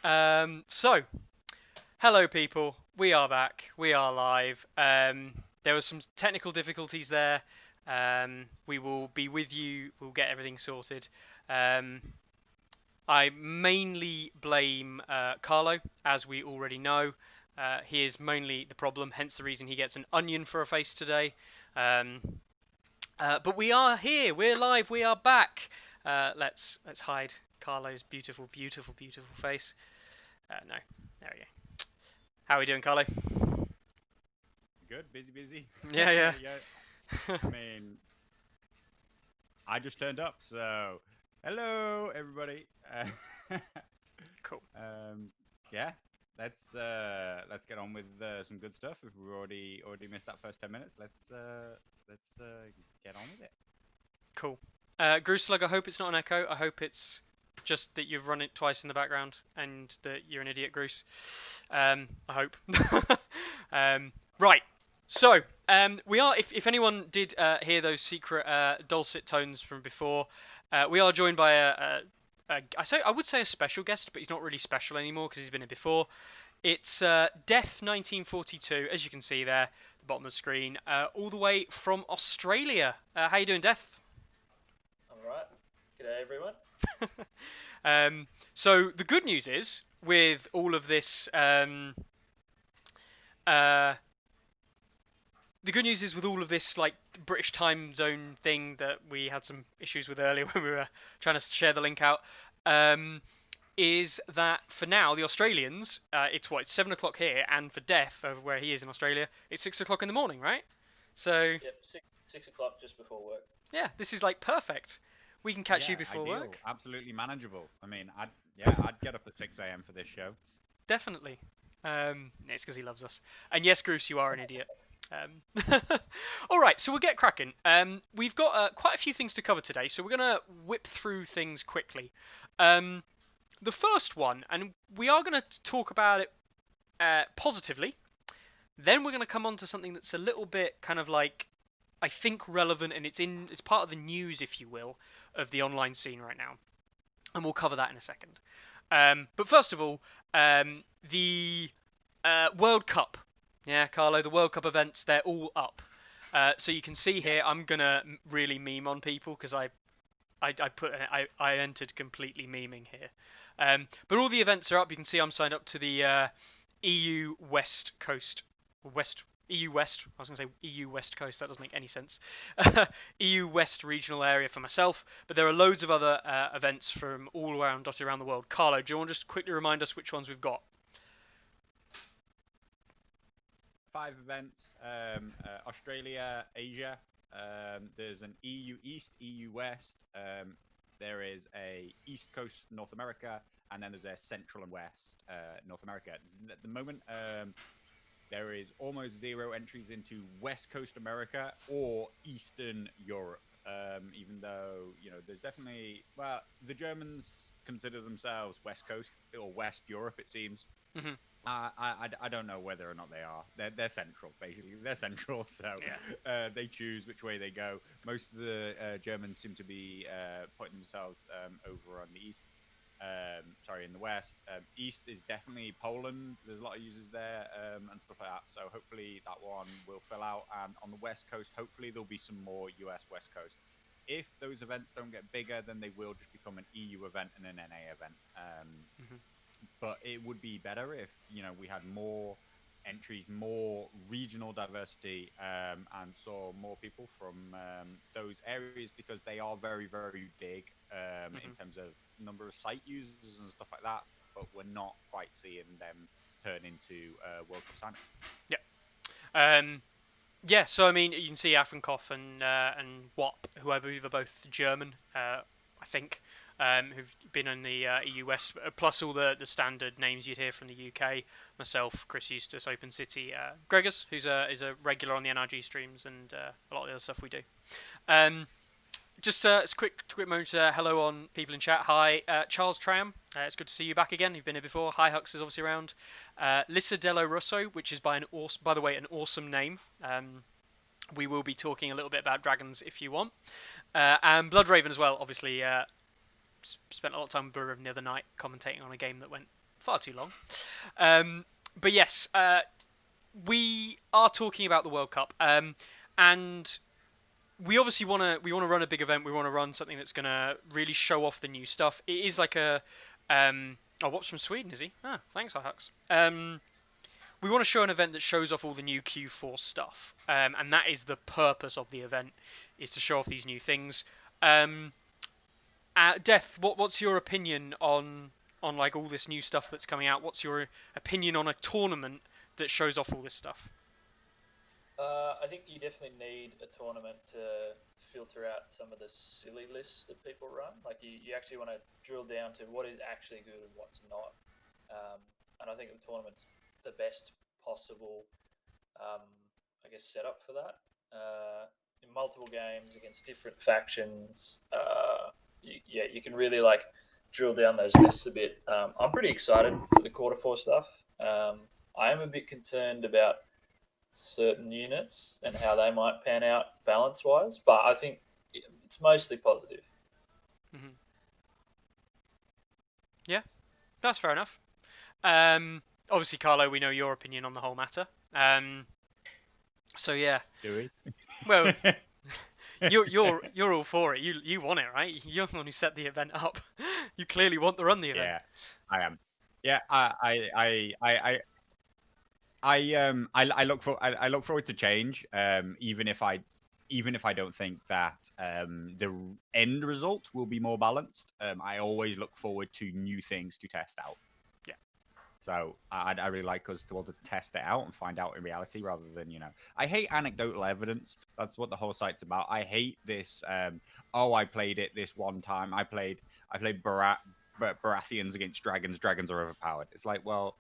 So, hello people, we are back, we are live. There were some technical difficulties there. We will be with you, we'll get everything sorted. Um, I mainly blame Carlo, as we already know. He is mainly the problem, hence the reason he gets an onion for a face today. Um, but we are here, we're live, we are back. Let's hide Carlo's beautiful, beautiful, beautiful face. No, there we go. How are we doing, Carlo? Good, busy. Yeah, yeah. Yeah, I mean, I just turned up, so hello everybody. Cool. Um, yeah, let's get on with some good stuff. If we've already missed that first 10 minutes, let's get on with it. Cool. Goose Slug, I hope it's not an echo. I hope it's just that you've run it twice in the background and that you're an idiot, Goose. I hope. Right. So, we are, if anyone did hear those secret dulcet tones from before, we are joined by I would say a special guest, but he's not really special anymore because he's been here before. It's Death 1942, as you can see there, the bottom of the screen, all the way from Australia. How you doing, Death? All right. G'day, everyone. So the good news is, with all of this, like British time zone thing that we had some issues with earlier when we were trying to share the link out, is that for now the Australians, it's 7 o'clock here, and for Death over where he is in Australia, it's 6 o'clock in the morning, right? So Yep, 6 o'clock just before work. yeah, this is like perfect. We can catch you before ideal. work. Absolutely manageable. I mean, I'd get up at 6 a.m. for this show. Definitely. It's because he loves us. And yes, Bruce, you are an idiot. All right, so we'll get cracking. We've got quite a few things to cover today, so we're going to whip through things quickly. The first one, and we are going to talk about it positively. Then we're going to come on to something that's a little bit kind of like, I think, relevant, and it's part of the news, if you will, of the online scene right now. And we'll cover that in a second. But first of all, the World Cup. Yeah, Carlo, the World Cup events, they're all up. So you can see here, I'm going to really meme on people because I entered completely memeing here. But all the events are up. You can see I'm signed up to the EU West Coast. EU West. I was going to say EU West Coast. That doesn't make any sense. EU West regional area for myself. But there are loads of other events from all around, dotted around the world. Carlo, do you want to just quickly remind us which ones we've got? 5 events: Australia, Asia. There's an EU East, EU West. There is a East Coast North America, and then there's a Central and West North America. At the moment, there is almost 0 entries into West Coast America or Eastern Europe. Even though, there's definitely, the Germans consider themselves West Coast or West Europe, it seems. Mm-hmm. I don't know whether or not they are. They're central, basically. They're central, so yeah. They choose which way they go. Most of the Germans seem to be putting themselves over on the east. In the west. East is definitely Poland. There's a lot of users there and stuff like that. So hopefully that one will fill out. And on the west coast, hopefully there'll be some more US West Coast. If those events don't get bigger, then they will just become an EU event and an NA event. But it would be better if we had more entries, more regional diversity, and saw more people from those areas, because they are very, very big in terms of number of site users and stuff like that. But we're not quite seeing them turn into World Cup signing. Yeah. So I mean, you can see Affenkoff and WAP, who I believe are both German, I think. Who've been in the EU West, plus all the standard names you'd hear from the UK. Myself, Chris Eustace, Open City, Gregors, who's is a regular on the NRG streams, and a lot of the other stuff we do. Just a quick moment. Hello on people in chat. Hi, Charles Tram. It's good to see you back again. You've been here before. Hi, Hux is obviously around. Lissa Dello Russo, which is by the way, an awesome name. We will be talking a little bit about dragons if you want. And Bloodraven as well, obviously. Spent a lot of time with Bloodraven the other night commentating on a game that went far too long. But yes, we are talking about the World Cup, and we obviously want to run a big event. We want to run something that's gonna really show off the new stuff. It is like a oh, what's from Sweden, is he? Ah, thanks, Hux. We want to show an event that shows off all the new Q4 stuff, and that is the purpose of the event, is to show off these new things. Death, what's your opinion on like all this new stuff that's coming out? What's your opinion on a tournament that shows off all this stuff? I think you definitely need a tournament to filter out some of the silly lists that people run. Like you actually want to drill down to what is actually good and what's not. And I think the tournament's the best possible, um, I guess, setup for that. In multiple games against different factions, you can really like drill down those lists a bit. I'm pretty excited for the quarter four stuff. I am a bit concerned about certain units and how they might pan out balance wise, but I think it's mostly positive. Hmm. Yeah, that's fair enough. Obviously, Carlo, we know your opinion on the whole matter. So yeah, Do well, we? you're all for it. You want it, right? You're the one who set the event up. You clearly want to run the event. Yeah, I am. Yeah, I look forward to change. Even if I don't think that the end result will be more balanced. I always look forward to new things to test out. Yeah. So I really like us to want to test it out and find out in reality rather than, I hate anecdotal evidence. That's what the whole site's about. I hate this. Oh, I played it this one time. I played Baratheons against dragons. Dragons are overpowered. It's like, well,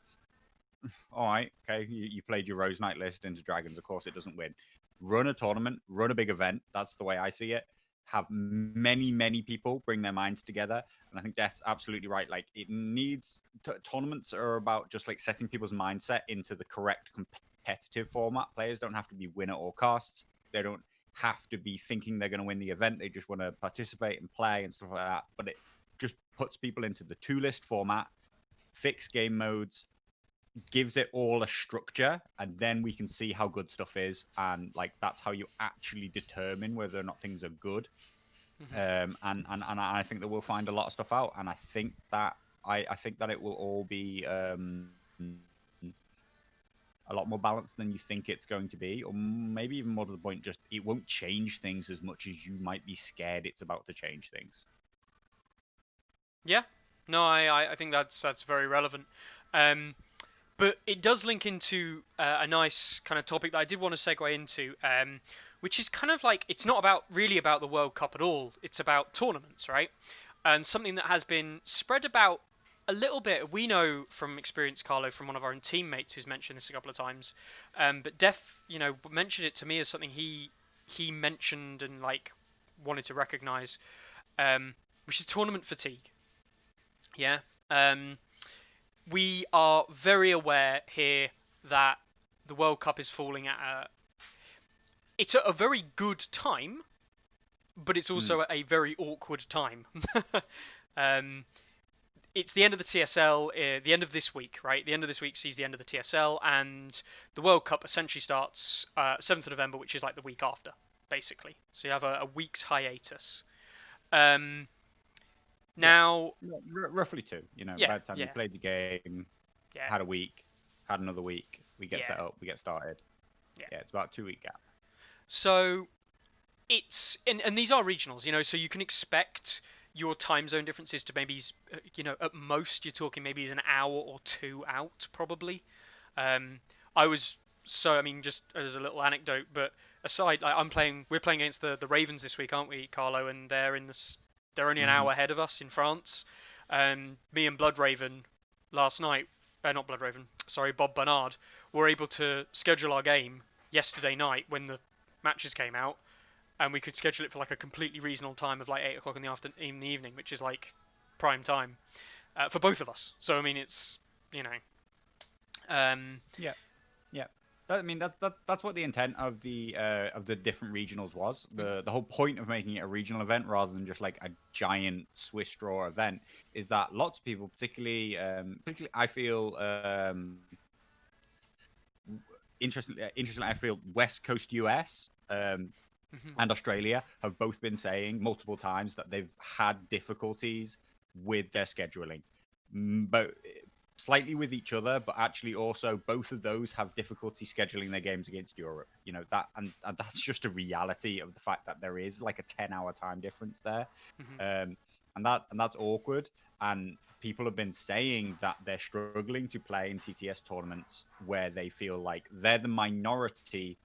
all right, okay, you played your Rose Knight list into dragons. Of course, it doesn't win. Run a tournament, run a big event. That's the way I see it. Have many people bring their minds together, and I think that's absolutely right. Like it needs tournaments are about just like setting people's mindset into the correct competitive format. Players don't have to be win at all costs. They don't have to be thinking they're going to win the event. They just want to participate and play and stuff like that. But it just puts people into the 2-list format, fixed game modes, gives it all a structure, and then we can see how good stuff is, and like that's how you actually determine whether or not things are good. And I think that we'll find a lot of stuff out, and I think that it will all be a lot more balanced than you think it's going to be, or maybe even more to the point, just it won't change things as much as you might be scared it's about to change things. Yeah, no, I think that's very relevant. But it does link into a nice kind of topic that I did want to segue into, which is kind of like it's not really about the World Cup at all. It's about tournaments, right? And something that has been spread about a little bit. We know from experience, Carlo, from one of our own teammates who's mentioned this a couple of times. But Def, mentioned it to me as something he mentioned and like wanted to recognise, which is tournament fatigue. Yeah. We are very aware here that the World Cup is falling at it's at a very good time, but it's also at a very awkward time. It's the end of the TSL, the end of this week, right? The end of this week sees the end of the TSL, and the World Cup essentially starts 7th of November, which is like the week after, basically. So you have a week's hiatus. Now, roughly 2. By the time you played the game, had a week, had another week, we get set up, we get started. Yeah, it's about a 2-week gap. So it's and these are regionals, so you can expect your time zone differences to maybe, at most you're talking maybe an hour or 2 out, probably. Just as a little anecdote, but aside, like, we're playing against the Ravens this week, aren't we, Carlo? And they're only an hour ahead of us in France. Me and Bloodraven last night, not Bloodraven, sorry, Bob Bernard, were able to schedule our game yesterday night when the matches came out, and we could schedule it for like a completely reasonable time of like 8 o'clock in the evening, which is like prime time for both of us. So I mean, it's Yeah. That's what the intent of the different regionals was. The whole point of making it a regional event rather than just like a giant Swiss draw event is that lots of people, particularly I feel interestingly, I feel West Coast US and Australia have both been saying multiple times that they've had difficulties with their scheduling, but slightly with each other, but actually also both of those have difficulty scheduling their games against Europe. You know that, and that's just a reality of the fact that there is like a 10-hour time difference there, and that's awkward. And people have been saying that they're struggling to play in TTS tournaments where they feel like they're the minority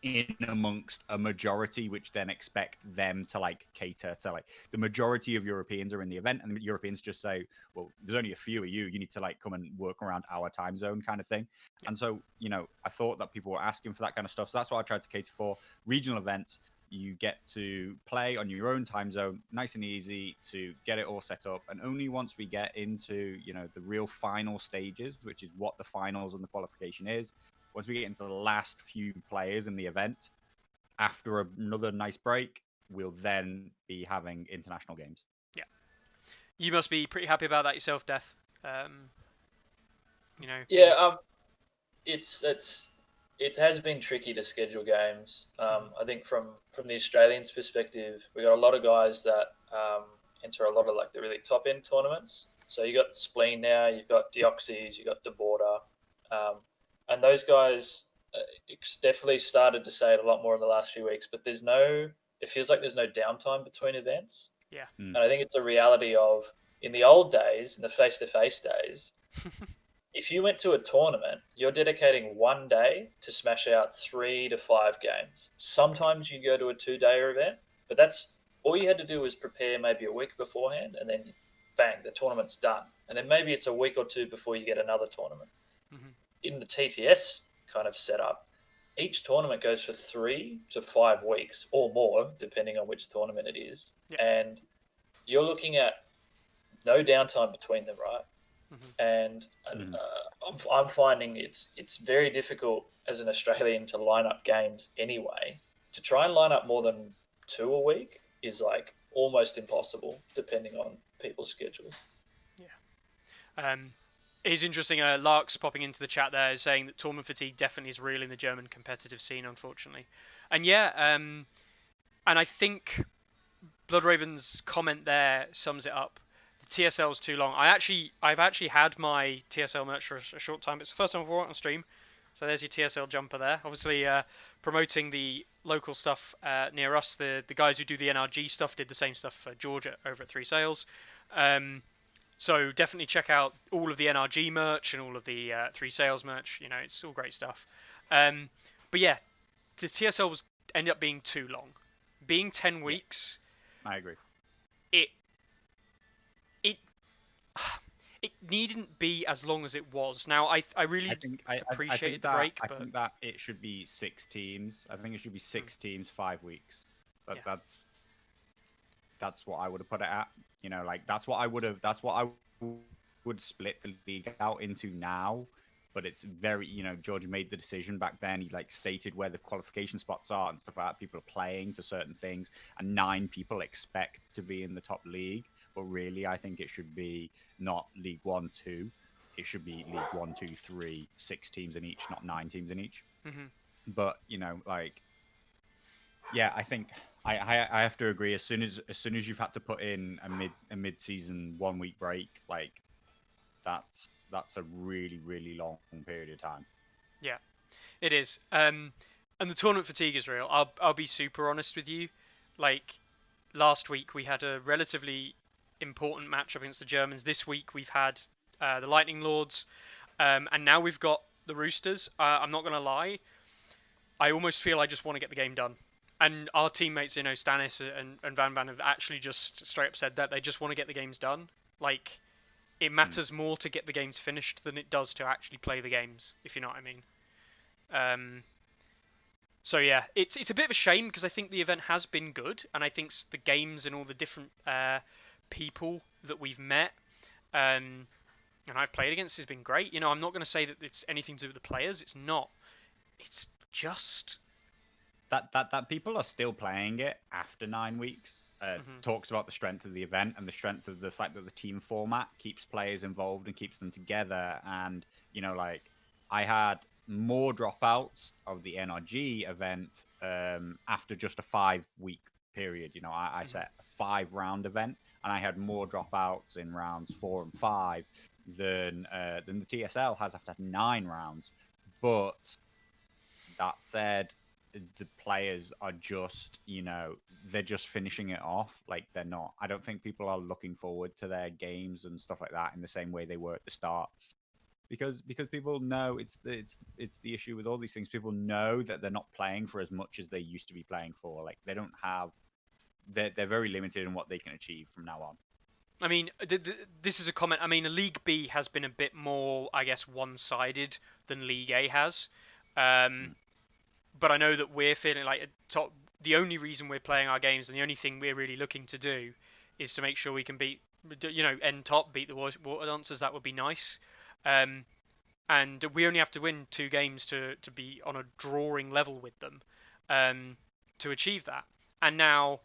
in amongst a majority which then expect them to like cater to like the majority of Europeans are in the event, and the Europeans just say, well, there's only a few of you need to like come and work around our time zone kind of thing. And so, you know, I thought that people were asking for that kind of stuff, so that's what I tried to cater for. Regional events, you get to play on your own time zone, nice and easy to get it all set up. And only once we get into, you know, the real final stages, which is what the finals and the qualification is, once we get into the last few players in the event, after another nice break, we'll then be having international games. Yeah. You must be pretty happy about that yourself, Death. You know. Yeah. It has been tricky to schedule games. I think from the Australians' perspective, we got a lot of guys that enter a lot of like the really top end tournaments. So you got Spleen now, you've got Deoxys, you got DeBorder, and those guys definitely started to say it a lot more in the last few weeks. But it feels like there's no downtime between events. Yeah. And I think it's a reality of in the old days, in the face to face days. If you went to a tournament, you're dedicating one day to smash out 3 to 5 games. Sometimes you go to a 2-day event, but that's all you had to do was prepare maybe a week beforehand, and then bang, the tournament's done. And then maybe it's a week or two before you get another tournament. In the TTS kind of setup, each tournament goes for 3 to 5 weeks or more, depending on which tournament it is. Yeah. And you're looking at no downtime between them, right? And I'm finding it's very difficult as an Australian to line up games anyway. To try and line up more than 2 a week is like almost impossible, depending on people's schedules. Yeah. It is interesting. Lark's popping into the chat there, saying that tournament fatigue definitely is real in the German competitive scene, unfortunately. And yeah, and I think Bloodraven's comment there sums it up. TSL's too long. I've actually had my TSL merch for a short time. It's the first time I've worn it on stream. So there's your TSL jumper there. Obviously, promoting the local stuff near us. The guys who do the NRG stuff did the same stuff for Georgia over at 3 Sales. So definitely check out all of the NRG merch and all of the 3 Sales merch. You know, it's all great stuff. But yeah, the TSL was ended up being too long. Being 10 weeks. I agree. It needn't be as long as it was. Now, I really appreciated the break. I think that it should be 6 teams. I think it should be 6 teams, 5 weeks. That's what I would have put it at. You know, like that's what I would split the league out into now. But it's very, you know, George made the decision back then. He like stated where the qualification spots are and stuff like that. People are playing to certain things, and 9 people expect to be in the top league. But really, I think it should be not League 1, 2. It should be League 1, 2, 3, 6 teams in each, not 9 teams in each. But you know, like, yeah, I think I have to agree. As soon as you've had to put in a mid-season 1 week break, like that's a really, really long period of time. Yeah, it is. And the tournament fatigue is real. I'll be super honest with you. Like last week we had a relatively important matchup against the Germans. This week we've had the Lightning Lords, and now we've got the Roosters. I'm not gonna lie, I almost feel I just want to get the game done. And our teammates, you know, Stannis and Van have actually just straight up said that they just want to get the games done. Like, it matters more to get the games finished than it does to actually play the games, if you know what I mean. So yeah, it's a bit of a shame because I think the event has been good, and I think the games and all the different people that we've met and I've played against, has been great. You know, I'm not going to say that it's anything to do with the players. It's not. It's just That people are still playing it after 9 weeks talks about the strength of the event and the strength of the fact that the team format keeps players involved and keeps them together. And like I had more dropouts of the NRG event after just a 5-week period. I set a 5-round event, and I had more dropouts in rounds 4 and 5 than the TSL has after 9 rounds. But that said, the players are just, they're just finishing it off. Like, they're not. I don't think people are looking forward to their games and stuff like that in the same way they were at the start. Because people know it's the issue with all these things. People know that they're not playing for as much as they used to be playing for. Like, they don't have. They're very limited in what they can achieve from now on. I mean, this is a comment. I mean, League B has been a bit more, I guess, one-sided than League A has. But I know that we're feeling like the only reason we're playing our games and the only thing we're really looking to do is to make sure we can beat, end top, beat the water dancers. That would be nice. And we only have to win 2 games to be on a drawing level with them to achieve that. And now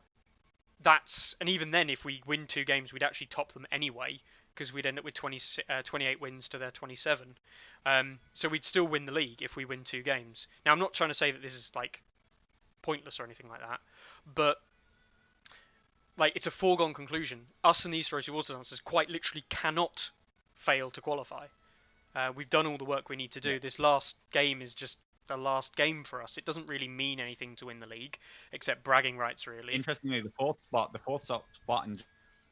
and even then, if we win 2 games, we'd actually top them anyway, because we'd end up with 28 wins to their 27. So we'd still win the league if we win 2 games. Now, I'm not trying to say that this is like pointless or anything like that, but like it's a foregone conclusion. Us and the East Rosy Water Dancers quite literally cannot fail to qualify. We've done all the work we need to do. Yeah. This last game is just the last game for us. It doesn't really mean anything to win the league, except bragging rights, really. Interestingly, the fourth spot in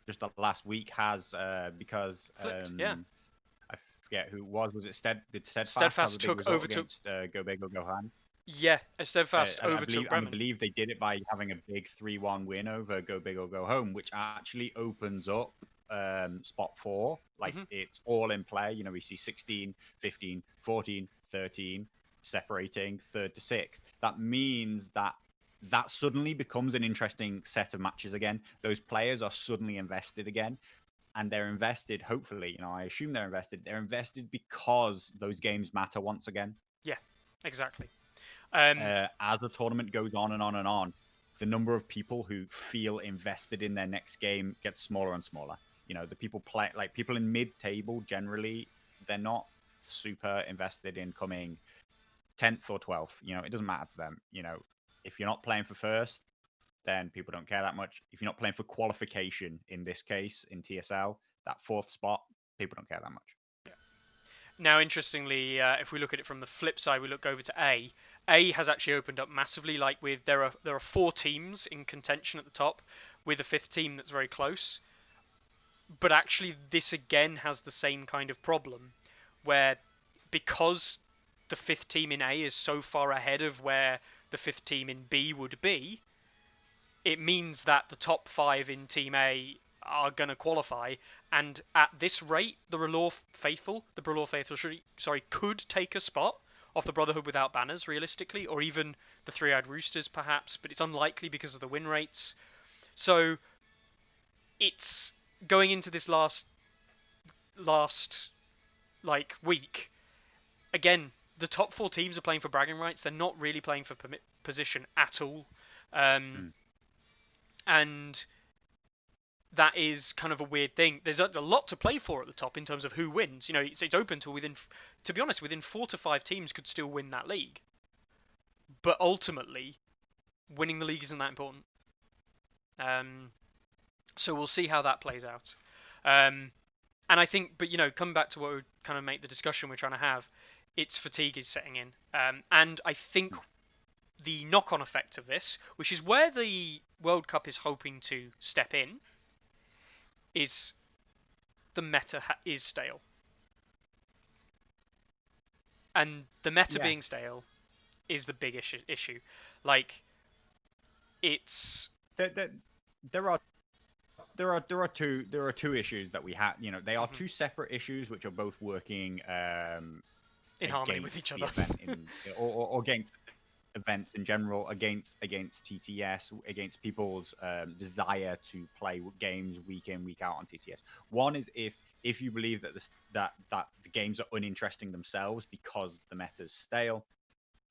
just the last week has because flipped, yeah. I forget who it was. Was it Steadfast took against Go Big or Go Home? Yeah, Steadfast overtook Bremen. I believe they did it by having a big 3-1 win over Go Big or Go Home, which actually opens up spot 4. Like, it's all in play. We see 16, 15, 14, 13 separating 3rd to 6th. That means that suddenly becomes an interesting set of matches again. Those players are suddenly invested again, and they're invested, hopefully, I assume they're invested because those games matter once again. Yeah, exactly. As the tournament goes on and on and on, the number of people who feel invested in their next game gets smaller and smaller. The people people in mid-table, generally, they're not super invested in coming 10th or 12th. It doesn't matter to them. If you're not playing for first, then people don't care that much. If you're not playing for qualification, in this case, in TSL, that 4th spot, people don't care that much. Yeah. Now, interestingly, if we look at it from the flip side, we look over to A. A has actually opened up massively. Like, there are 4 teams in contention at the top, with a 5th team that's very close. But actually, this again has the same kind of problem, where because the 5th team in A is so far ahead of where the 5th team in B would be, it means that the top 5 in Team A are going to qualify, and at this rate, the Brulor Faithful could take a spot off the Brotherhood Without Banners, realistically, or even the Three-Eyed Roosters, perhaps, but it's unlikely because of the win rates. So, it's going into this last week, again, the top 4 teams are playing for bragging rights. They're not really playing for position at all. And that is kind of a weird thing. There's a lot to play for at the top in terms of who wins. It's open to be honest, within 4 to 5 teams could still win that league. But ultimately, winning the league isn't that important. So we'll see how that plays out. And I think, but coming back to what we kind of make the discussion we're trying to have, it's fatigue is setting in. And I think the knock-on effect of this, which is where the World Cup is hoping to step in, is the meta is stale. And the meta being stale is the big issue. Like, it's... There are two issues that we have. They are 2 separate issues which are both working in harmony with each other, or against. events in general against TTS, against people's desire to play games week in week out on TTS. One is if you believe that that the games are uninteresting themselves because the meta is stale.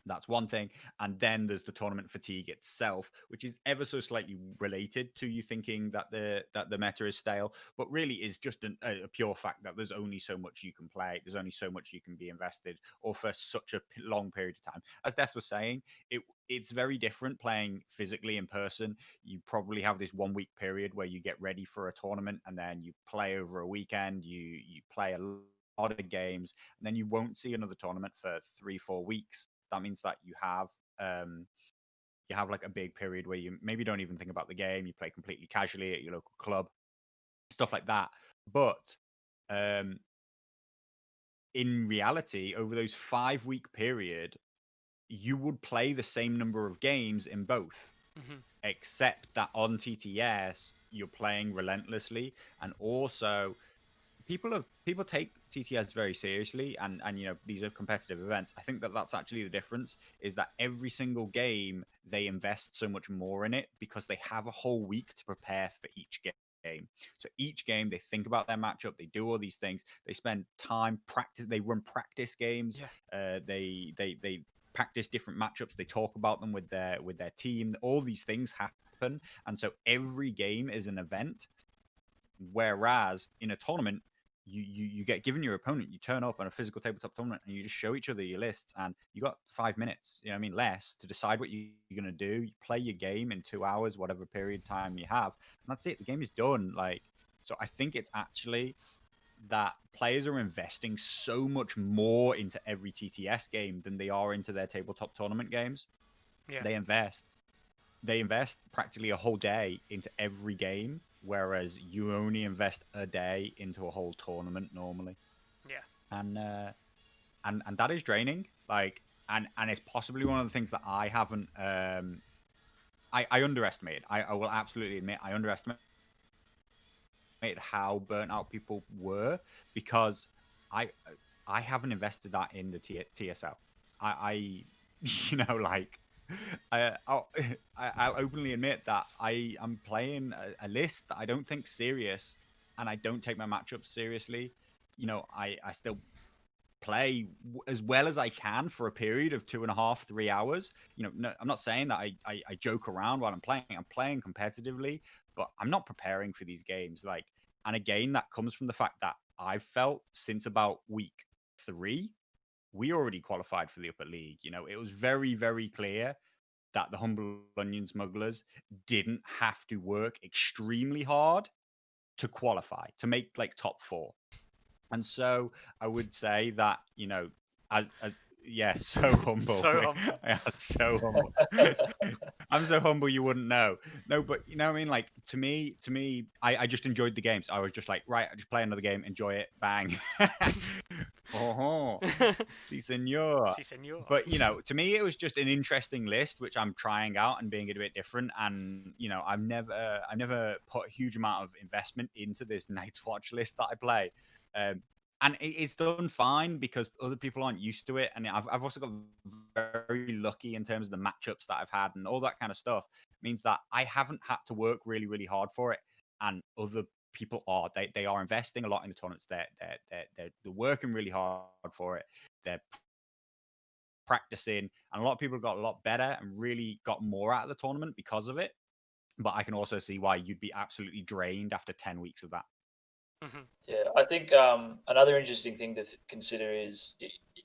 That's one thing. And then there's the tournament fatigue itself, which is ever so slightly related to you thinking that the meta is stale, but really is just a pure fact that there's only so much you can play, there's only so much you can be invested, or for such a long period of time. As Death was saying, it's very different playing physically in person. You probably have this 1 week period where you get ready for a tournament, and then you play over a weekend. You play a lot of games, and then you won't see another tournament for 3-4 weeks. That means that you have like a big period where you maybe don't even think about the game. You play completely casually at your local club, stuff like that. But um, in reality, over those 5 week period, you would play the same number of games in both, Hmm. except that on TTS you're playing relentlessly, and also people take TTS very seriously, and these are competitive events. I think that that's actually the difference, is that every single game they invest so much more in it because they have a whole week to prepare for each game. So each game they think about their matchup, they do all these things, they spend time practice, they run practice games, Yeah. they practice different matchups, they talk about them with their team. All these things happen, and so every game is an event. Whereas in a tournament, you get given your opponent, you turn up on a physical tabletop tournament, and you just show each other your lists, and you got 5 minutes, what I mean, less, to decide what you're gonna do. You play your game in 2 hours, whatever period of time you have, and that's it. The game is done. Like, so I think it's actually that players are investing so much more into every TTS game than they are into their tabletop tournament games. Yeah. They invest they invest practically a whole day into every game, whereas you only invest a day into a whole tournament normally, Yeah. and that is draining. Like, and it's possibly one of the things that I haven't I underestimated. I will absolutely admit I underestimated how burnt out people were, because I I haven't invested that in the TSL. I like I'll, I'll openly admit that I am playing a list that I don't think serious, and I don't take my matchups seriously. I still play as well as I can for a period of 2.5, 3 hours. No, I'm not saying that I joke around while I'm playing. I'm playing competitively, but I'm not preparing for these games. Like, and again, that comes from the fact that I've felt since about week 3, we already qualified for the upper league. It was very, very clear that the Humble Onion Smugglers didn't have to work extremely hard to qualify, to make like top 4. And so I would say that, as yeah, so humble. So humble. Yeah, so humble. I'm so humble you wouldn't know. No, but you know what I mean? Like, to me, I just enjoyed the games. I was just like, right, I just play another game, enjoy it, bang. Oh, si senor. Si, senor. But to me, it was just an interesting list, which I'm trying out and being a bit different. And I've never put a huge amount of investment into this Night's Watch list that I play. Um, and it's done fine because other people aren't used to it, and I've also got very lucky in terms of the matchups that I've had and all that kind of stuff. Means that I haven't had to work really, really hard for it, and other people are. They are investing a lot in the tournaments. They're working really hard for it. They're practicing, and a lot of people got a lot better and really got more out of the tournament because of it. But I can also see why you'd be absolutely drained after 10 weeks of that. Hmm. Yeah, I think another interesting thing to consider is,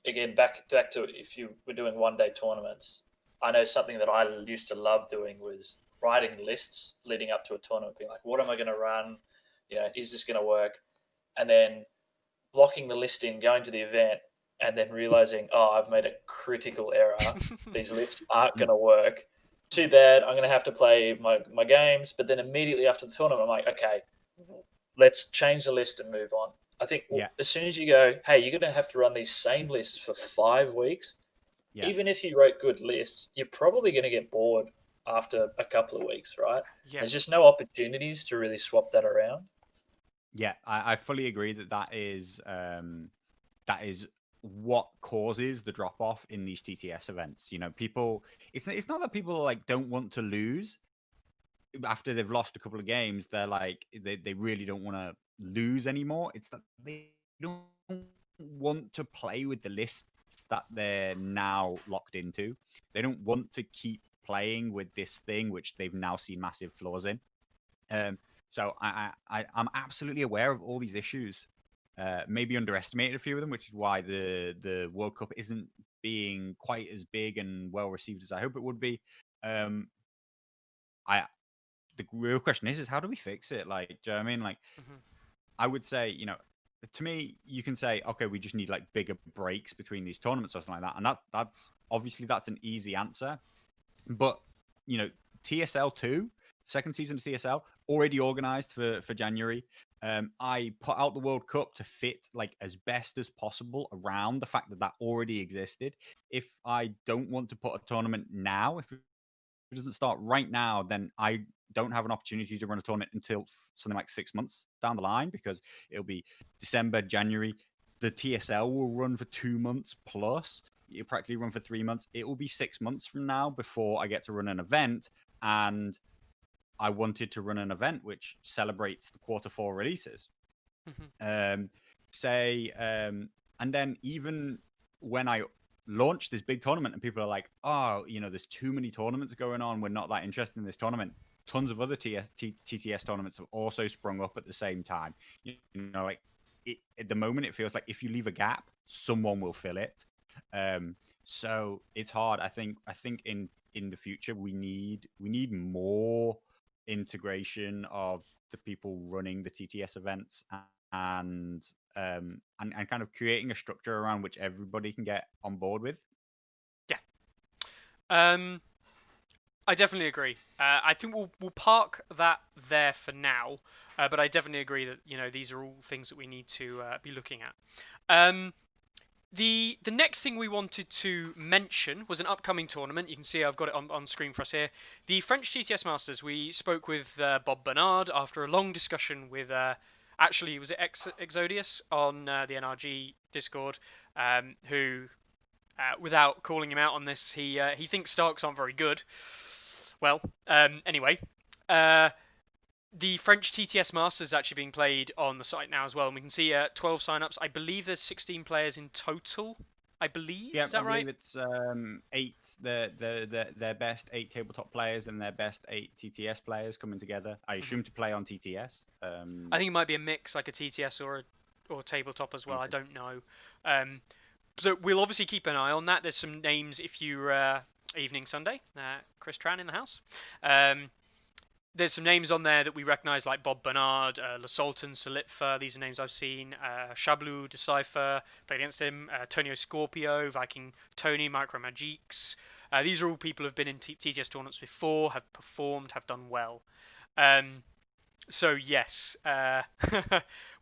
again, back to if you were doing 1 day tournaments. I know something that I used to love doing was writing lists leading up to a tournament, being like, what am I going to run? Is this going to work? And then blocking the list in, going to the event, and then realizing, oh, I've made a critical error. These lists aren't going to work. Too bad. I'm going to have to play my games. But then immediately after the tournament, I'm like, okay, let's change the list and move on. I think Yeah, as soon as you go, hey, you're going to have to run these same lists for 5 weeks, yeah, even if you wrote good lists, you're probably going to get bored after a couple of weeks, right? Yeah. There's just no opportunities to really swap that around. yeah. I fully agree that that is what causes the drop off in these TTS events. You know, people. It's not that people like don't want to lose after they've lost a couple of games. They're like they really don't want to lose anymore. It's that they don't want to play with the lists that they're now locked into. They don't want to keep playing with this thing which they've now seen massive flaws in. So I'm absolutely aware of all these issues. Maybe underestimated a few of them, which is why the World Cup isn't being quite as big and well received as I hope it would be. I The real question is how do we fix it? Like, do you know what I mean? Like, Mhm. I would say, to me, you can say, okay, we just need like bigger breaks between these tournaments or something like that, and that's obviously that's an easy answer. But TSL 2, second season of TSL, already organized for January. I put out the World Cup to fit like as best as possible around the fact that that already existed. If I don't want to put a tournament now, if it doesn't start right now, then I don't have an opportunity to run a tournament until something like 6 months down the line, because it'll be December, January. The TSL will run for 2 months plus. It'll practically run for 3 months. It will be 6 months from now before I get to run an event. And I wanted to run an event which celebrates the Q4 releases. Mhm. And then even when I launch this big tournament and people are like, oh, there's too many tournaments going on, we're not that interested in this tournament. Tons of other TTS tournaments have also sprung up at the same time. Like at the moment, it feels like if you leave a gap, someone will fill it. So it's hard. I think in the future we need more integration of the people running the TTS events and kind of creating a structure around which everybody can get on board with. Yeah. I definitely agree. I think we'll park that there for now, but I definitely agree that these are all things that we need to be looking at. The next thing we wanted to mention was an upcoming tournament. You can see I've got it on screen for us here. The French TTS Masters. We spoke with Bob Bernard after a long discussion with, actually, was it Exodius on the NRG Discord, who, without calling him out on this, he thinks Starks aren't very good. Well, anyway, the French TTS Masters is actually being played on the site now as well, and we can see 12 signups. I believe there's 16 players in total. I believe. Yeah, Is that I right? believe it's 8 their best 8 tabletop players and their best 8 TTS players coming together. I Mhm. assume to play on TTS. I think it might be a mix, like a TTS or tabletop as well. I Okay. don't know. So we'll obviously keep an eye on that. There's some names if you're evening Sunday. Chris Tran in the house. There's some names on there that we recognise, like Bob Bernard, Le Sultan, Solitfa. These are names I've seen. Shablu, Decipher, played against him. Tonio Scorpio, Viking Tony, Micro Magiques. These are all people who've been in TTS tournaments before, have performed, have done well. So yes,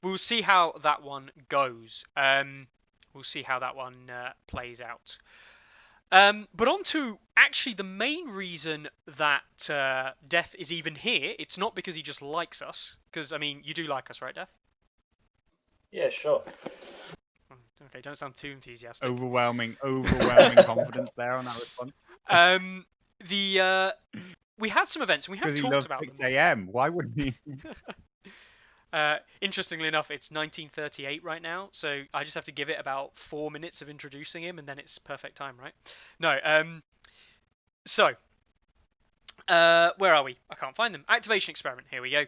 we'll see how that one goes. We'll see how that one plays out. But on to actually the main reason that Death is even here. It's not because he just likes us, because I mean you do like us, right, Death? Yeah, sure. Okay, don't sound too enthusiastic. Overwhelming confidence there on that response. We had some events and we have Because he talked loves about 6 them. a.m. Why wouldn't he? Interestingly enough, it's 1938 right now, so I just have to give it about 4 minutes of introducing him, and then it's perfect time, right? No. So, where are we? I can't find them. Activation experiment. Here we go.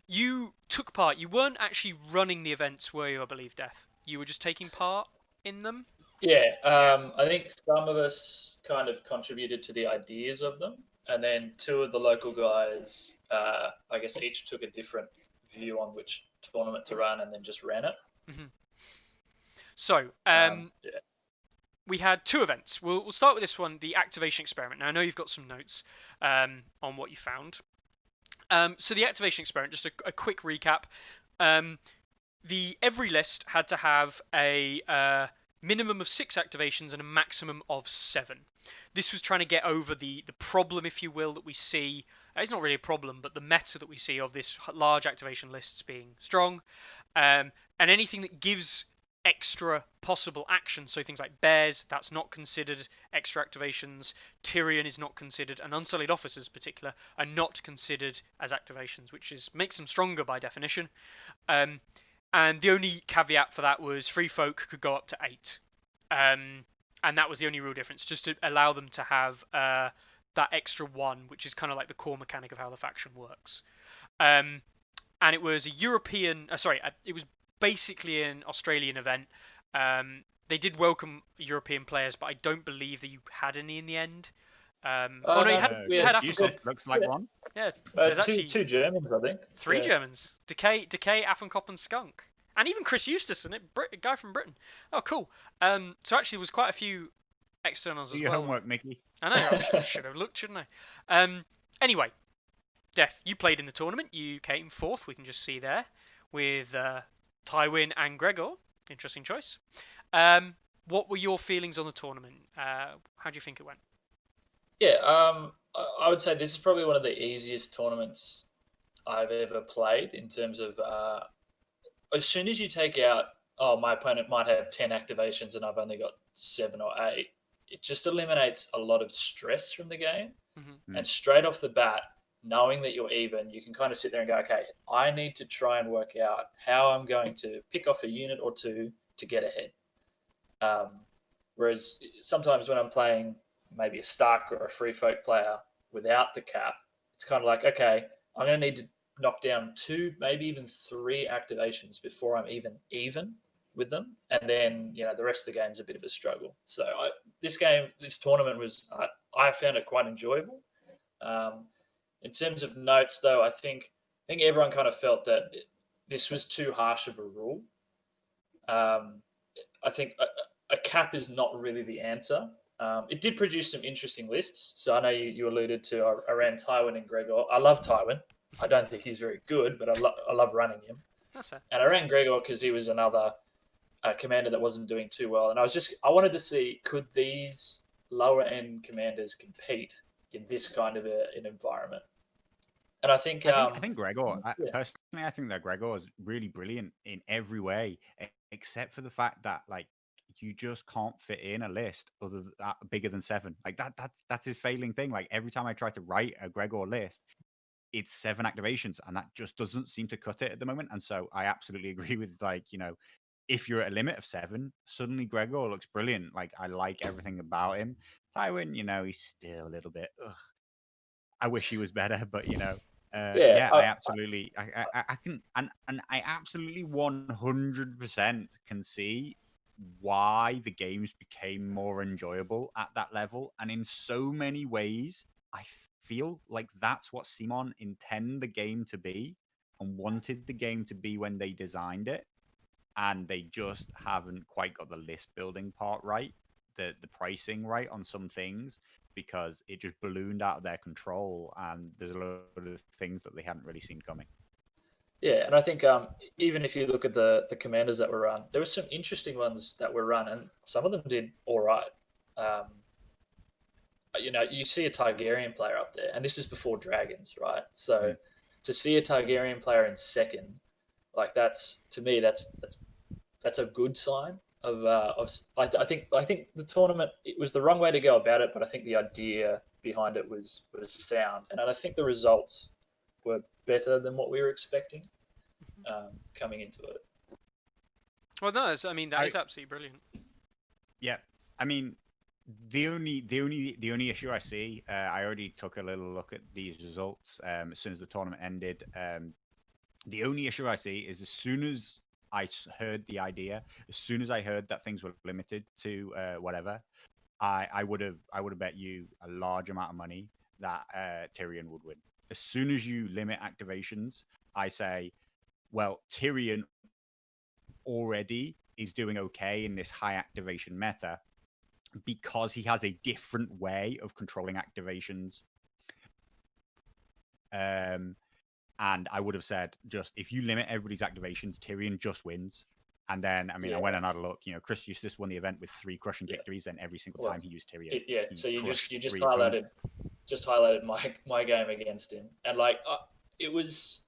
You took part. You weren't actually running the events, were you? I believe, Death. You were just taking part in them. Yeah, I think some of us kind of contributed to the ideas of them, and then two of the local guys, I guess, each took a different view on which tournament to run, and then just ran it. Mm-hmm. So, Yeah. we had two events. We'll start with this one, the activation experiment. Now, I know you've got some notes on what you found. So the activation experiment, just a quick recap. Every list had to have a minimum of 6 activations and a maximum of 7. This was trying to get over the problem, if you will, that we see. It's not really a problem, but the meta that we see of this large activation lists being strong. And anything that gives extra possible actions. So things like bears, that's not considered extra activations. Tyrion is not considered, and Unsullied Officers in particular are not considered as activations, which makes them stronger by definition. And the only caveat for that was free folk could go up to 8. And that was the only real difference, just to allow them to have that extra 1, which is kind of like the core mechanic of how the faction works. And it was a European, it was basically an Australian event. They did welcome European players, but I don't believe that you had any in the end. Oh no, no, you had Yusuf Afflenkopf. looks like one. Yeah, there's actually two Germans, I think. 3 Germans: Decay, Afflenkopf, and Skunk, and even Chris Eustace, and a guy from Britain. Oh, cool. So actually, there was quite a few externals Do as your well. homework, Mickey. I know. I should have looked, shouldn't I? Anyway, Death, you played in the tournament. You came 4th. We can just see there with Tywin and Gregor. Interesting choice. What were your feelings on the tournament? How do you think it went? Yeah, I would say this is probably one of the easiest tournaments I've ever played in terms of as soon as you take out, oh, my opponent might have 10 activations and I've only got 7 or 8, it just eliminates a lot of stress from the game. Mm-hmm. And straight off the bat, knowing that you're even, you can kind of sit there and go, okay, I need to try and work out how I'm going to pick off a unit or two to get ahead. Whereas sometimes when I'm playing maybe a Stark or a Free Folk player without the cap, it's kind of like, okay, I'm going to need to knock down 2, maybe even 3 activations before I'm even with them, and then the rest of the game's a bit of a struggle. So this tournament was I found it quite enjoyable. In terms of notes, though, I think everyone kind of felt that this was too harsh of a rule. I think a cap is not really the answer. It did produce some interesting lists. So I know you alluded to I ran Tywin and Gregor. I love Tywin. I don't think he's very good, but I love running him. That's fair. And I ran Gregor because he was another commander that wasn't doing too well. And I wanted to see, could these lower end commanders compete in this kind of an environment? And I think Gregor. Personally, I think that Gregor is really brilliant in every way, except for the fact that you just can't fit in a list bigger than 7. That's his failing thing. Like every time I try to write a Gregor list, it's 7 activations, and that just doesn't seem to cut it at the moment. And so I absolutely agree with if you're at a limit of 7, suddenly Gregor looks brilliant. Like I like everything about him. Tywin, he's still a little bit. Ugh. I wish he was better, but I absolutely, I can, and I absolutely 100% can see why the games became more enjoyable at that level, and in so many ways, I feel like that's what Simon intended the game to be and wanted the game to be when they designed it, and they just haven't quite got the list building part right, the pricing right on some things, because it just ballooned out of their control, and there's a lot of things that they hadn't really seen coming. Yeah, and I think even if you look at the commanders that were run, there were some interesting ones that were run, and some of them did all right. You see a Targaryen player up there, and this is before dragons, right? So to see a Targaryen player in 2nd, like to me that's a good sign of I think the tournament, it was the wrong way to go about it, but I think the idea behind it was sound, and I think the results were better than what we were expecting coming into it. Well, no, that is absolutely brilliant. Yeah, I mean, the only issue I see, I already took a little look at these results as soon as the tournament ended. The only issue I see is as soon as I heard the idea, as soon as I heard that things were limited to whatever, I would have bet you a large amount of money that Tyrion would win. As soon as you limit activations, I say, well, Tyrion already is doing okay in this high activation meta because he has a different way of controlling activations. And I would have said, just if you limit everybody's activations, Tyrion just wins. And then, I went and had a look. Chris Eustace won the event with 3 crushing victories, and every single time he used Tyrion. So you just highlighted my game against him, and it was.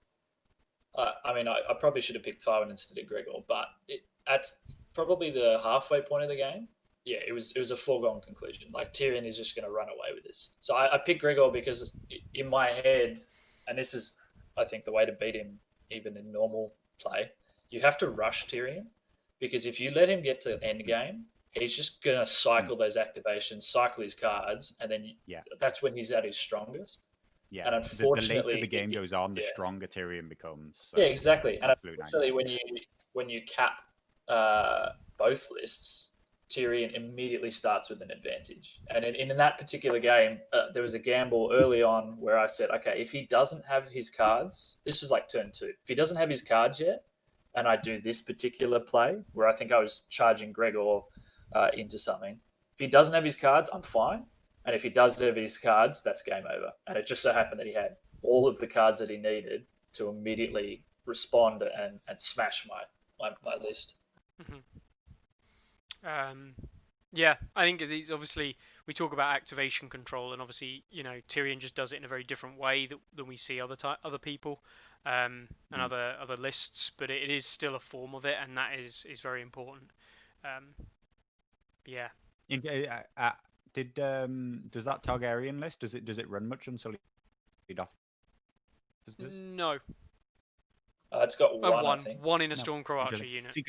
I probably should have picked Tywin instead of Gregor, but probably the halfway point of the game, yeah, it was a foregone conclusion. Like Tyrion is just going to run away with this. So I picked Gregor because in my head, and this is I think the way to beat him even in normal play, you have to rush Tyrion because if you let him get to end game, he's just going to Mm, cycle those activations, cycle his cards, and then yeah, that's when he's at his strongest. yeah. And The later the unfortunately, game goes on, the yeah, stronger Tyrion becomes. yeah, So yeah, exactly. And absolute unfortunately, nightmare. when you cap both lists, Tyrion immediately starts with an advantage. And in that particular game, there was a gamble early on where I said, okay, if he doesn't have his cards, this is like turn two. If he doesn't have his cards yet, and I do this particular play where I think I was charging Gregor into something, if he doesn't have his cards, I'm fine. And if he does have his cards, that's game over. And it just so happened that he had all of the cards that he needed to immediately respond and smash my list. Hmm. Yeah, I think these obviously we talk about activation control, and obviously Tyrion just does it in a very different way than we see other people, and Mm. other lists. But it is still a form of it, and that is very important. Um, yeah. In, did does that Targaryen list does it run much until it offers? No. It's got one, I One think. one in a No, Stormcrow Archer interesting. unit. See,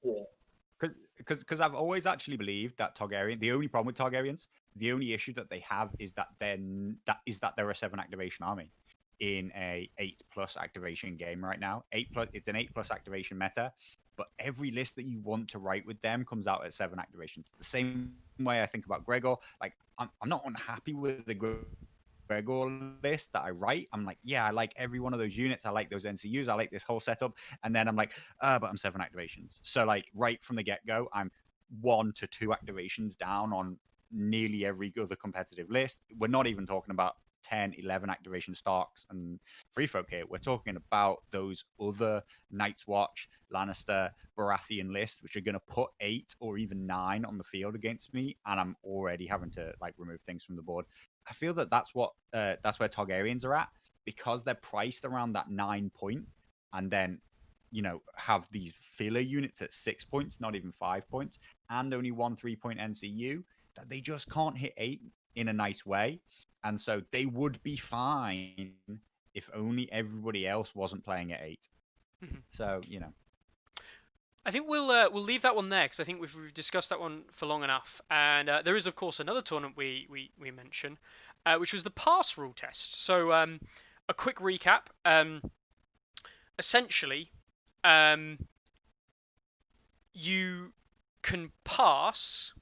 Yeah, because I've always actually believed that Targaryen. The only problem with Targaryens, the only issue that they have is that they're a 7 activation army in a 8+ activation game right now. 8+, it's an 8+ activation meta, but every list that you want to write with them comes out at 7 activations. The same way I think about Gregor. Like I'm not unhappy with the Gregor list that I write. I'm like, yeah, I like every one of those units. I like those NCUs. I like this whole setup. And then I'm like, but I'm 7 activations. So like right from the get go, I'm 1 to 2 activations down on nearly every other competitive list. We're not even talking about 10, 11 activation stocks and free folk here. We're talking about those other Night's Watch, Lannister, Baratheon lists, which are going to put 8 or even 9 on the field against me, and I'm already having to like remove things from the board. I feel that that's where Targaryens are at because they're priced around that 9 point, and then have these filler units at 6 points, not even 5 points, and only 1 3-point NCU that they just can't hit 8 in a nice way, and so they would be fine if only everybody else wasn't playing at 8. Mhm. So I think we'll leave that one there because I think we've discussed that one for long enough. And there is of course another tournament we mention, which was the pass rule test. So a quick recap. Essentially, um, you can pass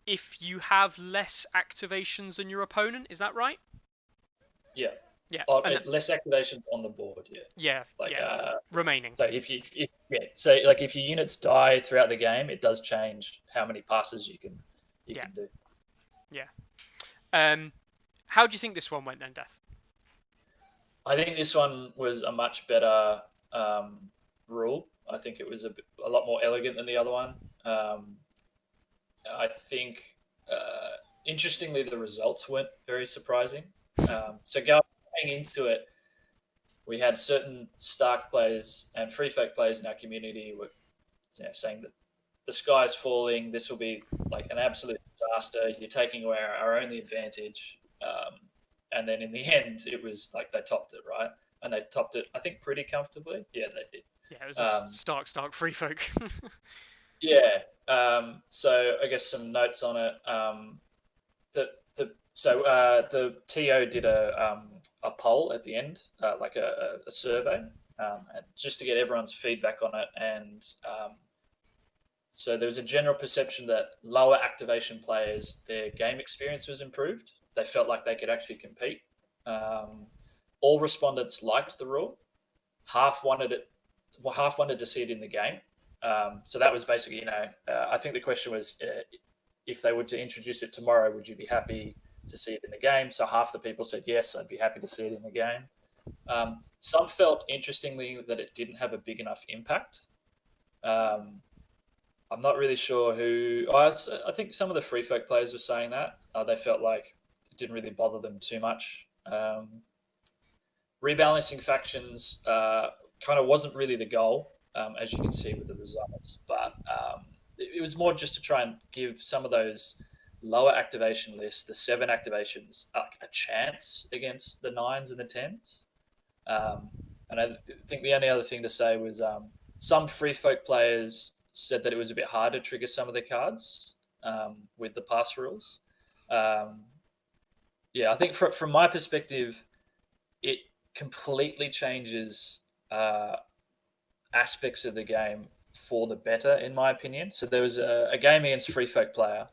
if you have less activations than your opponent. Is that right? yeah. Yeah. Oh, And less activations on the board. Yeah, yeah, like yeah. Remaining. so if yeah, so like if your units die throughout the game, it does change how many passes you Yeah, can do. yeah. How do you think this one went then, Death? I think this one was a much better rule. I think it was a lot more elegant than the other one. Um, I think, interestingly, the results weren't very surprising. So going into it, we had certain Stark players and Free Folk players in our community were saying that the sky's falling. This will be like an absolute disaster. You're taking away our only advantage. And then in the end, it was like they topped it, right? And they topped it, I think, pretty comfortably. Yeah, they did. Yeah, it was a Um, Stark free folk. yeah. So I guess some notes on it. The TO did a poll at the end, like a survey, and just to get everyone's feedback on it. And so there was a general perception that lower activation players, their game experience was improved. They felt like they could actually compete. Um, all respondents liked the rule. Half wanted it. Well, half wanted to see it in the game. So that was basically, I think the question was, if they were to introduce it tomorrow, would you be happy to see it in the game? So half the people said yes, I'd be happy to see it in the game. Some felt, interestingly, that it didn't have a big enough impact. Um, I'm not really sure who. I think some of the free folk players were saying that they felt like it didn't really bother them too much. Rebalancing factions kind of wasn't really the goal. as you can see with the results. But it was more just to try and give some of those lower activation lists, the 7 activations, a chance against the 9s and the 10s. Um, and I think the only other thing to say was some free folk players said that it was a bit hard to trigger some of the cards with the pass rules. Um, yeah, I think from my perspective, it completely changes aspects of the game for the better, in my opinion. So there was a game against Free Folk player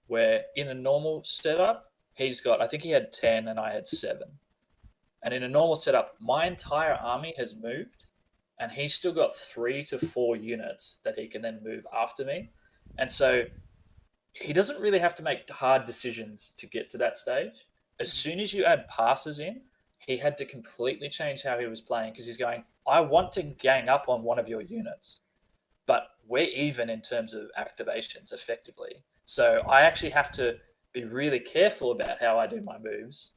where in a normal setup, he's got, I think he had 10 and I had 7. And in a normal setup, my entire army has moved and he's still got 3 to 4 units that he can then move after me. And so he doesn't really have to make hard decisions to get to that stage. As Mhm. soon as you add passes in, he had to completely change how he was playing because he's going, I want to gang up on one of your units, but we're even in terms of activations effectively. So I actually have to be really careful about how I do my moves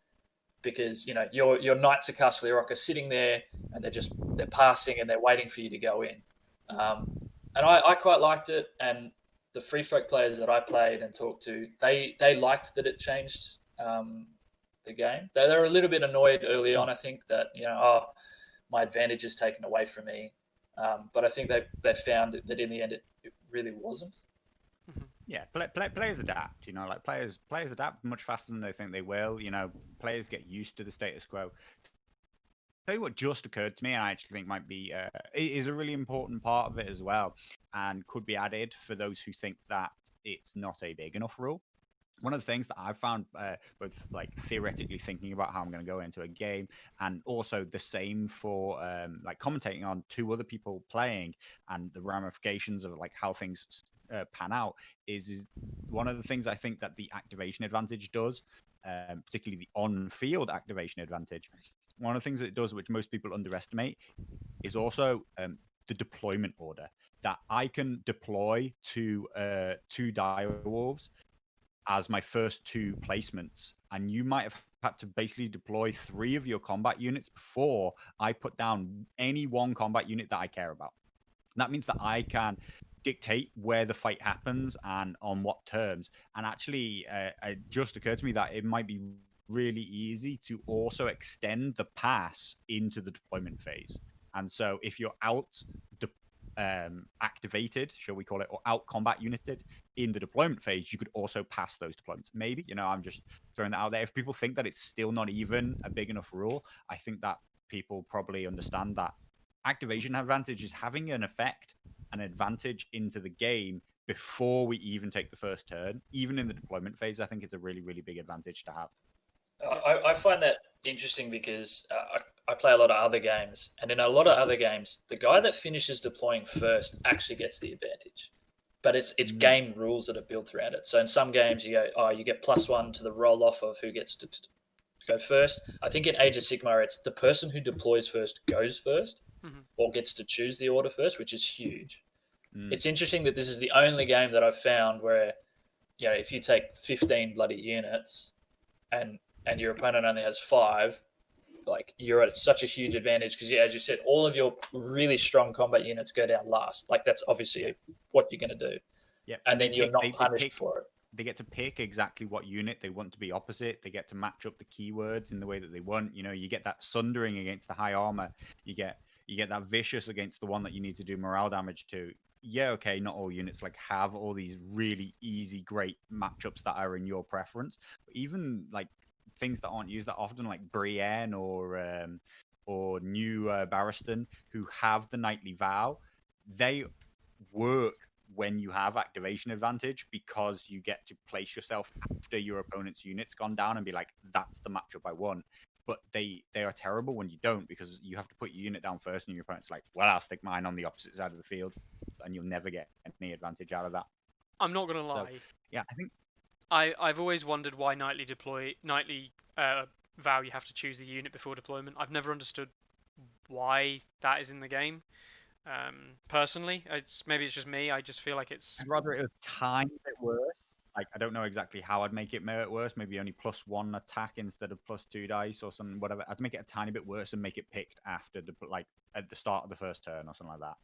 because your knights of Castle Rock are sitting there and they're passing and they're waiting for you to go in. And I quite liked it. And the free folk players that I played and talked to, they liked that it changed the game. They're a little bit annoyed early on, I think, that my advantage is taken away from me. But I think they found that in the end it really wasn't. Mhm. Yeah, players adapt. Like players adapt much faster than they think they will. Players get used to the status quo. Tell you what just occurred to me, and I actually think might be is a really important part of it as well, and could be added for those who think that it's not a big enough rule. One of the things that I've found, both like theoretically thinking about how I'm going to go into a game, and also the same for like commentating on 2 other people playing and the ramifications of like how things pan out, is one of the things I think that the activation advantage does, particularly the on-field activation advantage. One of the things that it does, which most people underestimate, is also the deployment order. That I can deploy to 2 direwolves as my first 2 placements, and you might have had to basically deploy 3 of your combat units before I put down any one combat unit that I care about. And that means that I can dictate where the fight happens and on what terms. And actually, it just occurred to me that it might be really easy to also extend the pass into the deployment phase. And so if you're out activated, shall we call it, or out combat united in the deployment phase, you could also pass those deployments. Maybe, I'm just throwing that out there. If people think that it's still not even a big enough rule, I think that people probably understand that activation advantage is having an effect, an advantage into the game before we even take the first turn. Even in the deployment phase, I think it's a really, really big advantage to have. Yeah. I find that interesting because I play a lot of other games, and in a lot of other games, the guy that finishes deploying first actually gets the advantage. But it's game rules that are built around it. So in some games, you get +1 to the roll off of who gets to go first. I think in Age of Sigmar, it's the person who deploys first goes first, Mhm. or gets to choose the order first, which is huge. Mm. It's interesting that this is the only game that I've found where if you take 15 bloody units and your opponent only has 5, like you're at such a huge advantage because as you said, all of your really strong combat units go down last. Like that's obviously what you're going to do, Yeah, and and then you're not punished for it. they get to pick exactly what unit they want to be opposite. They get to match up the keywords in the way that they want. You get that sundering against the high armor. You get that vicious against the one that you need to do morale damage to. Yeah, okay, not all units like have all these really easy, great matchups that are in your preference. But even like things that aren't used that often, like Brienne or new Barristan, who have the knightly vow, they work when you have activation advantage because you get to place yourself after your opponent's unit's gone down and be like, that's the matchup I want. But they are terrible when you don't, because you have to put your unit down first and your opponent's like, well, I'll stick mine on the opposite side of the field, and you'll never get any advantage out of that. I'm not gonna So lie. yeah, I think I've always wondered why nightly vow you have to choose the unit before deployment. I've never understood why that is in the game. Personally, maybe it's just me. I just feel like it's I'd rather it was a tiny bit worse. Like, I don't know exactly how I'd make it worse. Maybe only +1 attack instead of +2 dice or something. Whatever. I'd make it a tiny bit worse and make it picked after at the start of the first turn or something like that.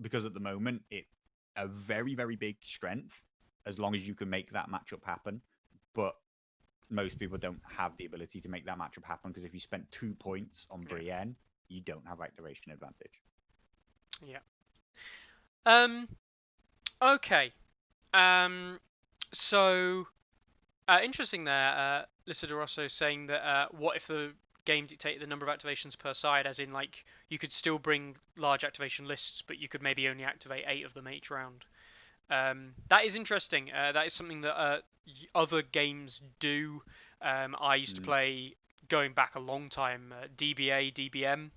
Because at the moment it's a very, very big strength as long as you can make that matchup happen. But most people don't have the ability to make that matchup happen because if you spent 2 points on Brienne, you don't have activation advantage. Yeah. Okay. So, interesting there. Lyssa also saying that what if the game dictated the number of activations per side, as in like you could still bring large activation lists, but you could maybe only activate 8 of them each round. That is interesting. That is something that other games do. I used to play, going back a long time, DBA, DBM,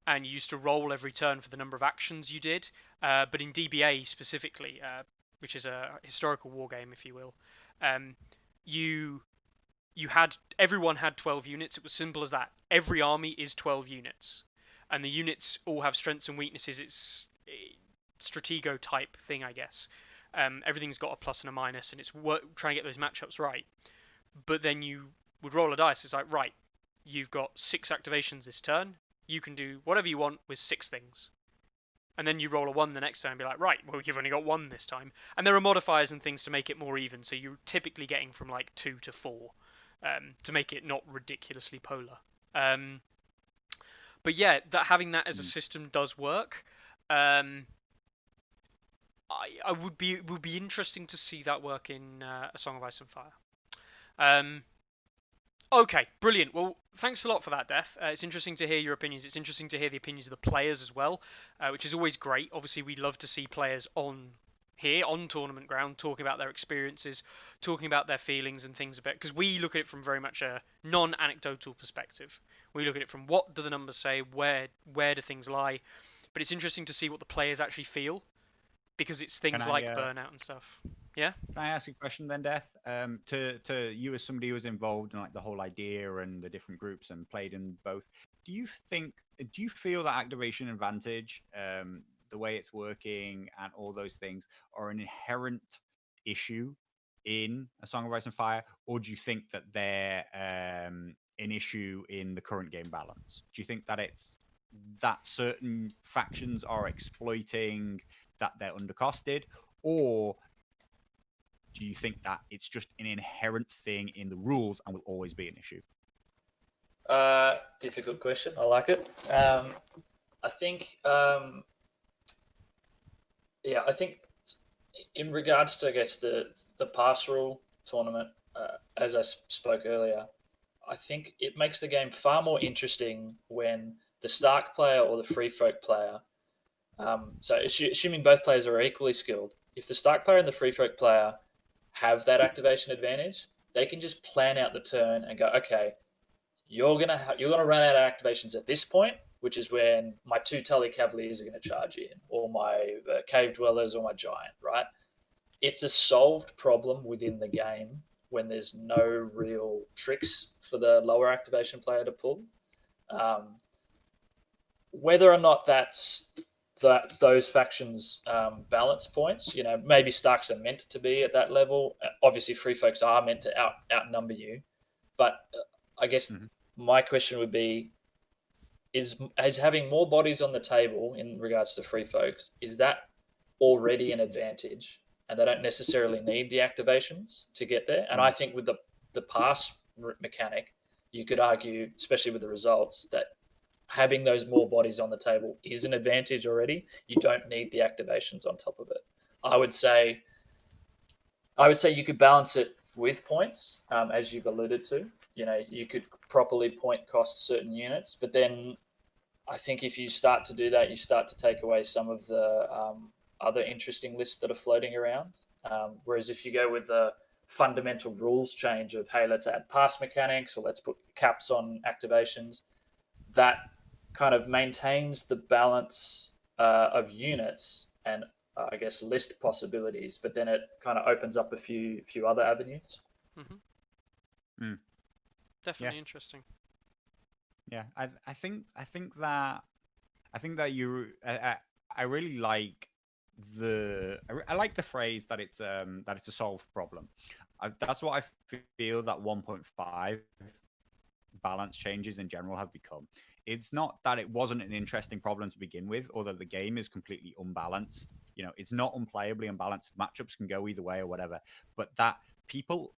and you used to roll every turn for the number of actions you did. But in DBA specifically, which is a historical war game, if you will, you everyone had 12 units. It was simple as that. Every army is 12 units, and the units all have strengths and weaknesses. It's a stratego type thing, I guess. Everything's got a plus and a minus, and it's trying to get those matchups right. But then you would roll a dice. It's like, right, you've got 6 activations this turn. You can do whatever you want with 6 things. And then you roll a 1 the next turn and be like, right, well, you've only got 1 this time. And there are modifiers and things to make it more even. So you're typically getting from like 2 to 4 to make it not ridiculously polar. But yeah, having that as a system does work. I would be interesting to see that work in A Song of Ice and Fire. Okay, brilliant. Well, thanks a lot for that, Death. It's interesting to hear your opinions. It's interesting to hear the opinions of the players as well, which is always great. Obviously, we love to see players on Tournament Ground talking about their experiences, talking about their feelings and things about, because we look at it from very much a non-anecdotal perspective. We look at it from what do the numbers say, where do things lie, but it's interesting to see what the players actually feel, because it's things like burnout and stuff. Yeah. Can I ask a question then, Death? To you as somebody who was involved in like the whole idea and the different groups and played in both, do you feel that activation advantage, the way it's working and all those things are an inherent issue in A Song of Ice and Fire, or do you think that they're an issue in the current game balance? Do you think that it's that certain factions are exploiting that they're undercosted, or do you think that it's just an inherent thing in the rules and will always be an issue? Difficult question. I like it. I think, I think in regards to, I guess, the pastoral tournament, as I spoke earlier, I think it makes the game far more interesting when the Stark player or the Free Folk player, so assuming both players are equally skilled, if the Stark player and the Free Folk player have that activation advantage, they can just plan out the turn and go, okay, you're gonna run out of activations at this point, which is when my 2 Tully Cavaliers are going to charge in, or my Cave Dwellers, or my Giant. Right? It's a solved problem within the game when there's no real tricks for the lower activation player to pull. Whether or not that's those factions balance points, maybe Starks are meant to be at that level. Obviously, Free Folks are meant to outnumber you, but I guess my question would be: is having more bodies on the table in regards to Free Folks, is that already an advantage, and they don't necessarily need the activations to get there? And I think with the pass mechanic, you could argue, especially with the results, that having those more bodies on the table is an advantage already. You don't need the activations on top of it. I would say you could balance it with points, as you've alluded to. You could properly point cost certain units, but then I think if you start to do that, you start to take away some of the other interesting lists that are floating around. Whereas if you go with the fundamental rules change of, hey, let's add pass mechanics, or let's put caps on activations, that kind of maintains the balance of units and I guess list possibilities, but then it kind of opens up a few other avenues. Definitely interesting. Yeah, I think that you I really like I like the phrase that it's a solved problem. That's what I feel that 1.5 balance changes in general have become. It's not that it wasn't an interesting problem to begin with, or that the game is completely unbalanced. It's not unplayably unbalanced. Matchups can go either way or whatever, but that people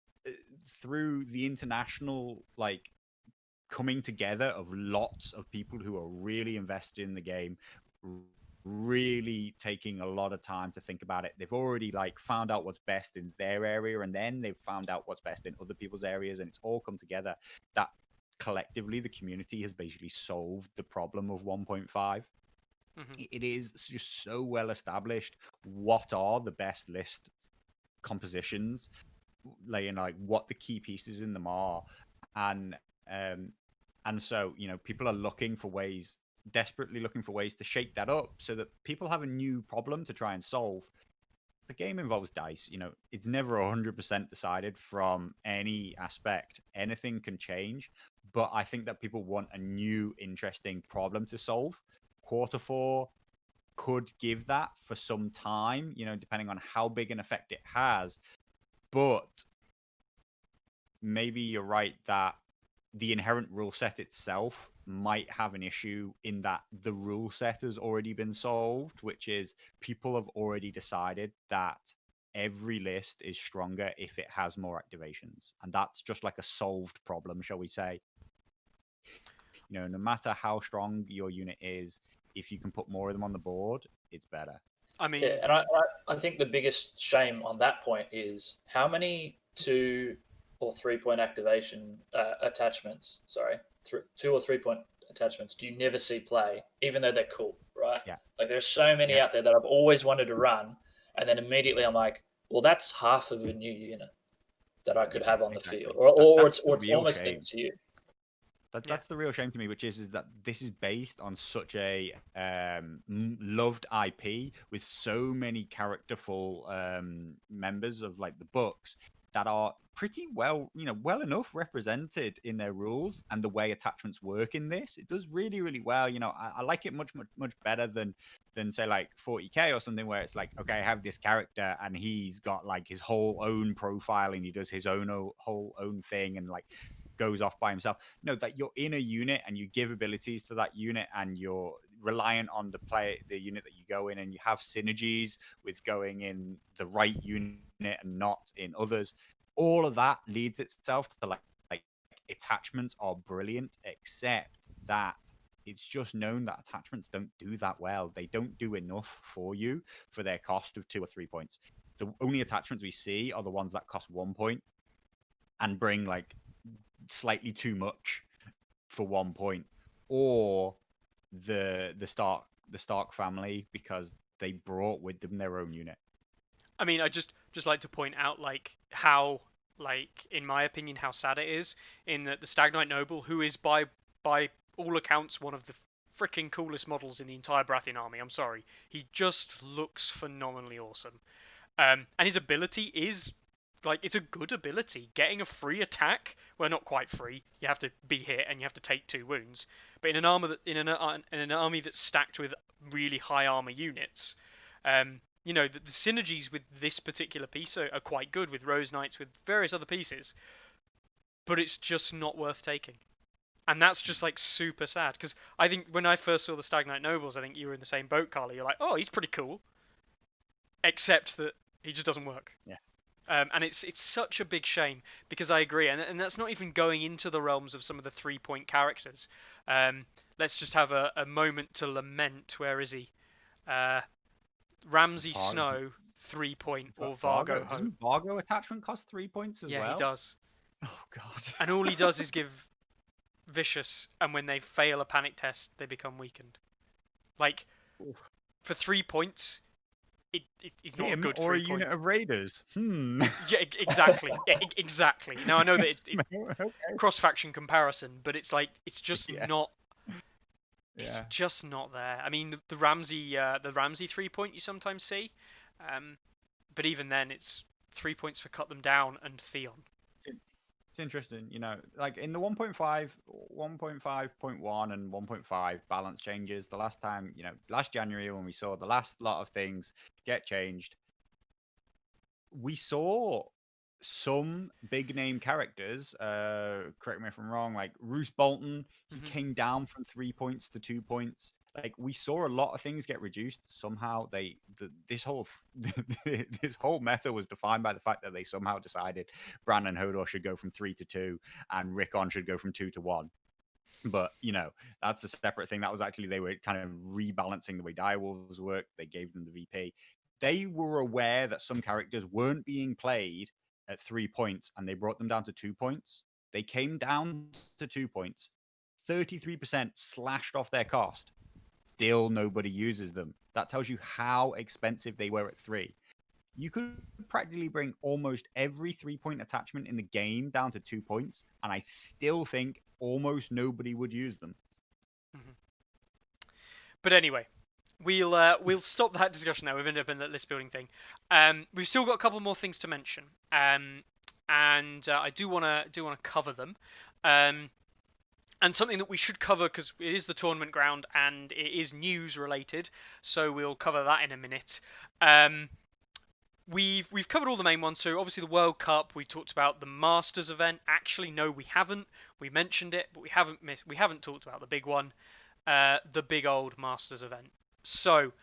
through the international coming together of lots of people who are really invested in the game, really taking a lot of time to think about it. They've already found out what's best in their area, and then they've found out what's best in other people's areas, and it's all come together. That collectively the community has basically solved the problem of 1.5. It is just so well established what are the best list compositions, what the key pieces in them are, and um and so people are desperately looking for ways to shake that up so that people have a new problem to try and solve. The game involves dice. It's never 100% decided from any aspect. Anything can change, but I think that people want a new interesting problem to solve. Quarter four could give that for some time, depending on how big an effect it has. But maybe you're right that the inherent rule set itself might have an issue in that the rule set has already been solved, which is people have already decided that every list is stronger if it has more activations. And that's just like a solved problem, shall we say. No matter how strong your unit is, if you can put more of them on the board, it's better. I mean, Yeah, and I think the biggest shame on that point is how many 2 or 3 point activation attachments, sorry, 2 or 3 point attachments do you never see play, even though they're cool, right? Yeah. Like there's so many Yeah. out there that I've always wanted to run, and then immediately I'm like, well, that's half of a new unit that I could have on the field, Exactly. or That's it's the or it's real almost shame. MCU. That's the real shame to me, which is that this is based on such a loved IP with so many characterful members of the books that are pretty well enough represented in their rules and the way attachments work in this. It does really, really well. I like it much, much, much better than say 40k or something where it's okay, I have this character and he's got his whole own profile and he does his whole own thing and goes off by himself. No, that you're in a unit and you give abilities to that unit and you're reliant on the unit that you go in, and you have synergies with going in the right unit and not in others. All of that leads itself to attachments are brilliant, except that it's just known that attachments don't do that well. They don't do enough for you for their cost of 2 or 3 points. The only attachments we see are the ones that cost 1 point and bring slightly too much for 1 point, or the Stark family because they brought with them their own unit. I mean, I just like to point out how in my opinion how sad it is in that the Stag Knight Noble, who is by all accounts one of the freaking coolest models in the entire Brathian army. I'm sorry, he just looks phenomenally awesome, and his ability is it's a good ability. Getting a free attack, well, not quite free. You have to be hit and you have to take 2 wounds. But in an armor that in an army that's stacked with really high armor units, the synergies with this particular piece are quite good with Rose Knights, with various other pieces. But it's just not worth taking. And that's just super sad, because I think when I first saw the Stag Knight Nobles, I think you were in the same boat, Carlo. You're like, oh, he's pretty cool, except that he just doesn't work. Yeah. And it's such a big shame, because I agree, and that's not even going into the realms of some of the 3-point characters. Let's just have a moment to lament. Where is he? Ramsay Snow, 3-point, or Vargo Hope. Doesn't Vargo attachment cost 3 points as well? Yeah, he does. Oh god. And all he does is give vicious, and when they fail a panic test, they become weakened. For 3 points, it's not him a good or a 3-point. unit of raiders. Yeah, exactly. Exactly. Now I know that Okay. cross-faction comparison, but it's just not. It's Yeah. just not there. I mean, the Ramsay 3-point you sometimes see, but even then, it's 3 points for cut them down and Theon. It's interesting, like in the 1.5.1 and 1.5 balance changes, the last time, last January when we saw the last lot of things get changed, we saw some big name characters, correct me if I'm wrong, like Roose Bolton, he came down from 3 points to 2 points. Like we saw a lot of things get reduced. Somehow this whole this whole meta was defined by the fact that they somehow decided Brandon Hodor should go from 3 to 2 and Rickon should go from 2 to 1. But that's a separate thing. That was actually, they were kind of rebalancing the way direwolves work. They gave them the VP. They were aware that some characters weren't being played at 3 points and they brought them down to 2 points. They came down to 2 points, 33% slashed off their cost. Still nobody uses them. That tells you how expensive they were at 3. You could practically bring almost every 3-point attachment in the game down to 2 points, and I still think almost nobody would use them. But anyway, we'll stop that discussion now. We've ended up in that list building thing. We've still got a couple more things to mention, and I do want to cover them. And something that we should cover, because it is the tournament ground and it is news related, so we'll cover that in a minute. We've covered all the main ones. So obviously the World Cup, we talked about the Masters event. Actually, no, we haven't. We mentioned it, but we haven't talked about the big one, the big old Masters event. So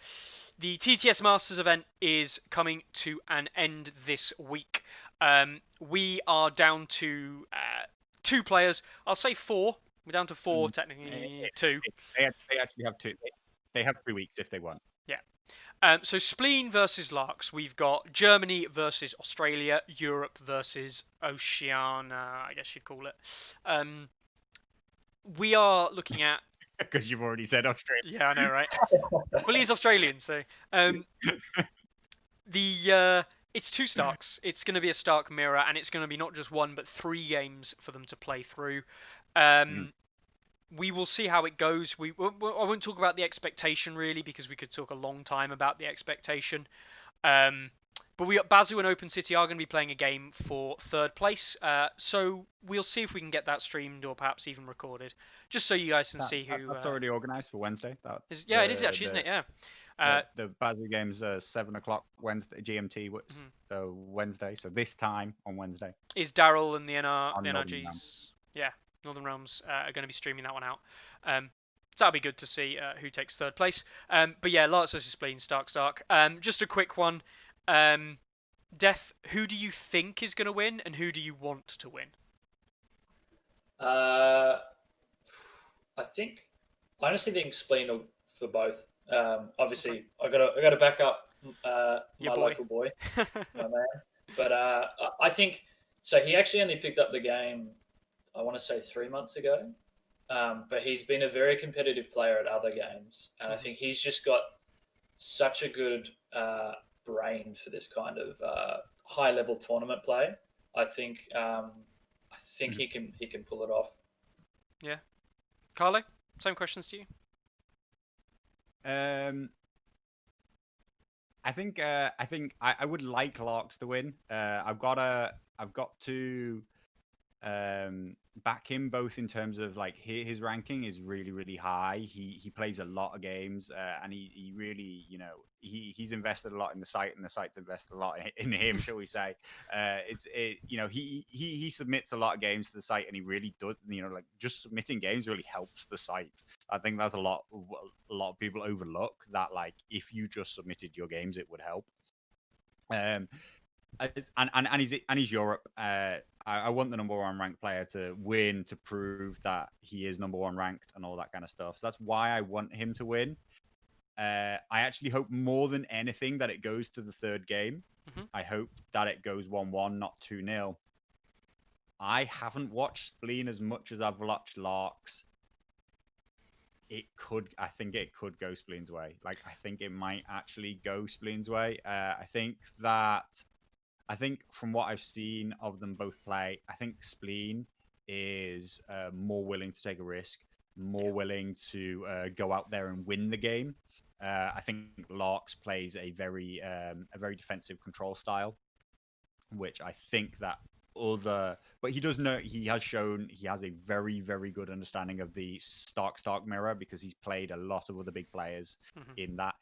the TTS Masters event is coming to an end this week. We are down to 2 players. I'll say 4. We're down to 4, technically 2. They actually have 2. They have 3 weeks if they want. Yeah. So Spleen versus Larks. We've got Germany versus Australia, Europe versus Oceania, I guess you'd call it. We are looking at... Because you've already said Australia. Yeah, I know, right? Well, he's Australian, so... It's 2 Starks. It's going to be a Stark mirror, and it's going to be not just 1, but 3 games for them to play through. We will see how it goes. I won't talk about the expectation, really, because we could talk a long time about the expectation. But Bazu and Open City are going to be playing a game for 3rd place. So we'll see if we can get that streamed or perhaps even recorded, just so you guys can see who... That's already organised for Wednesday. It is actually, isn't it? Yeah. The Bazu game's 7 o'clock Wednesday GMT. Wednesday. So this time on Wednesday is Daryl and the NRGs. Yeah, Northern Realms are going to be streaming that one out. So that'll be good to see who takes 3rd place. But yeah, Larks versus Spleen, Stark. Just a quick one. Death, who do you think is going to win, and who do you want to win? I honestly think Spleen will for both. Obviously, I got to back up my local boy, my man. But I think so. He actually only picked up the game, I want to say 3 months ago. But he's been a very competitive player at other games, and I think he's just got such a good brain for this kind of high level tournament play. I think he can pull it off. Yeah, Carlo, same questions to you. I think I would like Larks to win. I've got to back him both in terms of like his ranking is really, really high. He plays a lot of games, and he really, he's invested a lot in the site, and the site's invested a lot in him, shall we say. He submits a lot of games to the site, and he really does, like just submitting games really helps the site. I think that's a lot of people overlook that, like, if you just submitted your games, it would help. And he's Europe. I want the number 1 ranked player to win, to prove that he is number 1 ranked and all that kind of stuff. So that's why I want him to win. I actually hope more than anything that it goes to the 3rd game. I hope that it goes 1-1, not 2-0. I haven't watched Spleen as much as I've watched Larks. I think it could go Spleen's way. Like, I think it might actually go Spleen's way. I think from what I've seen of them both play, I think Spleen is more willing to take a risk, more willing to go out there and win the game. I think Larks plays a very defensive control style, which I think that other, but he does know, he has shown he has a very, very good understanding of the Stark mirror because he's played a lot of other big players in that.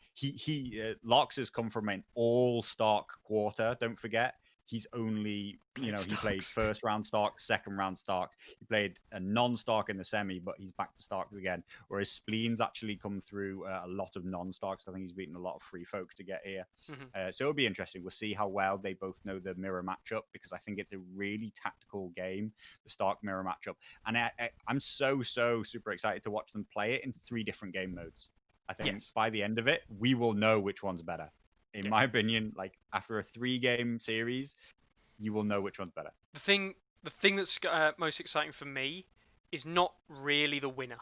Lox has come from an all Stark quarter. Don't forget, he's only, he played Starks. first round Starks, second round Starks. He played a non-Stark in the semi, but he's back to Starks again. Whereas Spleen's actually come through a lot of non-Starks. I think he's beaten a lot of free folk to get here. So it'll be interesting. We'll see how well they both know the mirror matchup, because I think it's a really tactical game, the Stark mirror matchup. And I'm so super excited to watch them play it in 3 different game modes. I think by the end of it, we will know which one's better. In my opinion, like after a 3-game series, you will know which one's better. The thing that's most exciting for me is not really the winner.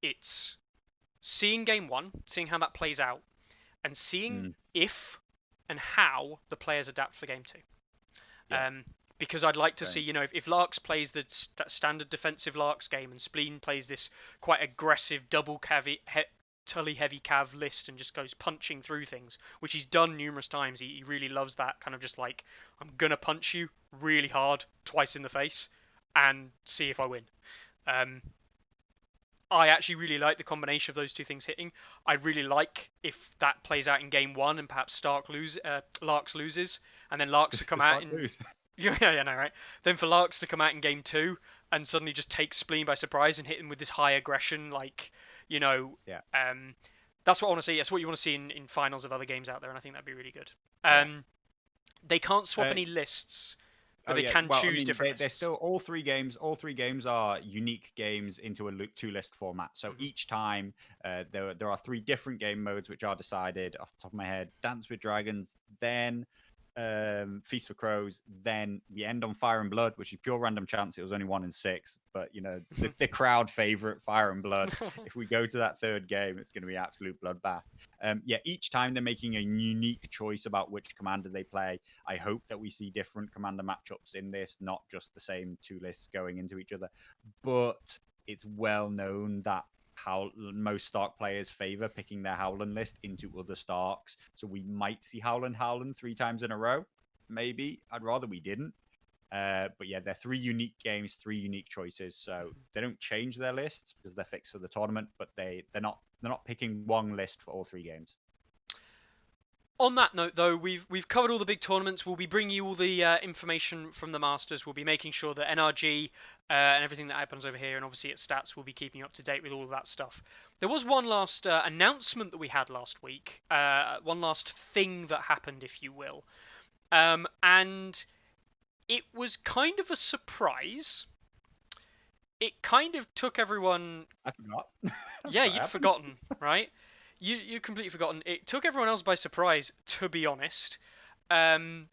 It's seeing game 1, seeing how that plays out, and seeing if and how the players adapt for game 2. Because I'd like to see, if Larks plays that standard defensive Larks game and Spleen plays this quite aggressive double Tully heavy cav list and just goes punching through things, which he's done numerous times. He really loves that kind of just like, I'm gonna punch you really hard twice in the face and see if I win. I actually really like the combination of those 2 things hitting. I really like if that plays out in game 1 and perhaps Larks loses, and then Larks to come out in right. Then for Larks to come out in game 2 and suddenly just take Spleen by surprise and hit him with this high aggression, that's what I want to see. That's what you want to see in finals of other games out there, and I think that'd be really good. They can't swap any lists, but they can choose different they're lists. still all three games are unique games into a 2-list format. So each time there are 3 different game modes which are decided off the top of my head: Dance with Dragons, then Feast for Crows, then we end on Fire and Blood, which is pure random chance. It was only 1 in 6, but the crowd favorite, Fire and Blood. If we go to that 3rd game, it's going to be absolute bloodbath. Each time they're making a unique choice about which commander they play. I hope that we see different commander matchups in this, not just the same 2 lists going into each other. But it's well known that how most Stark players favor picking their Howland list into other Starks. So we might see Howland 3 times in a row. Maybe. I'd rather we didn't. But they're 3 unique games, 3 unique choices. So they don't change their lists because they're fixed for the tournament, but they're not picking one list for all 3 games. On that note, though, we've covered all the big tournaments. We'll be bringing you all the information from the Masters. We'll be making sure that NRG and everything that happens over here, and obviously at Stats, we'll be keeping you up to date with all of that stuff. There was one last announcement that we had last week, one last thing that happened, if you will, and it was kind of a surprise. It kind of took everyone. I forgot. Yeah, you'd forgotten, right? You completely forgotten. It took everyone else by surprise, to be honest. And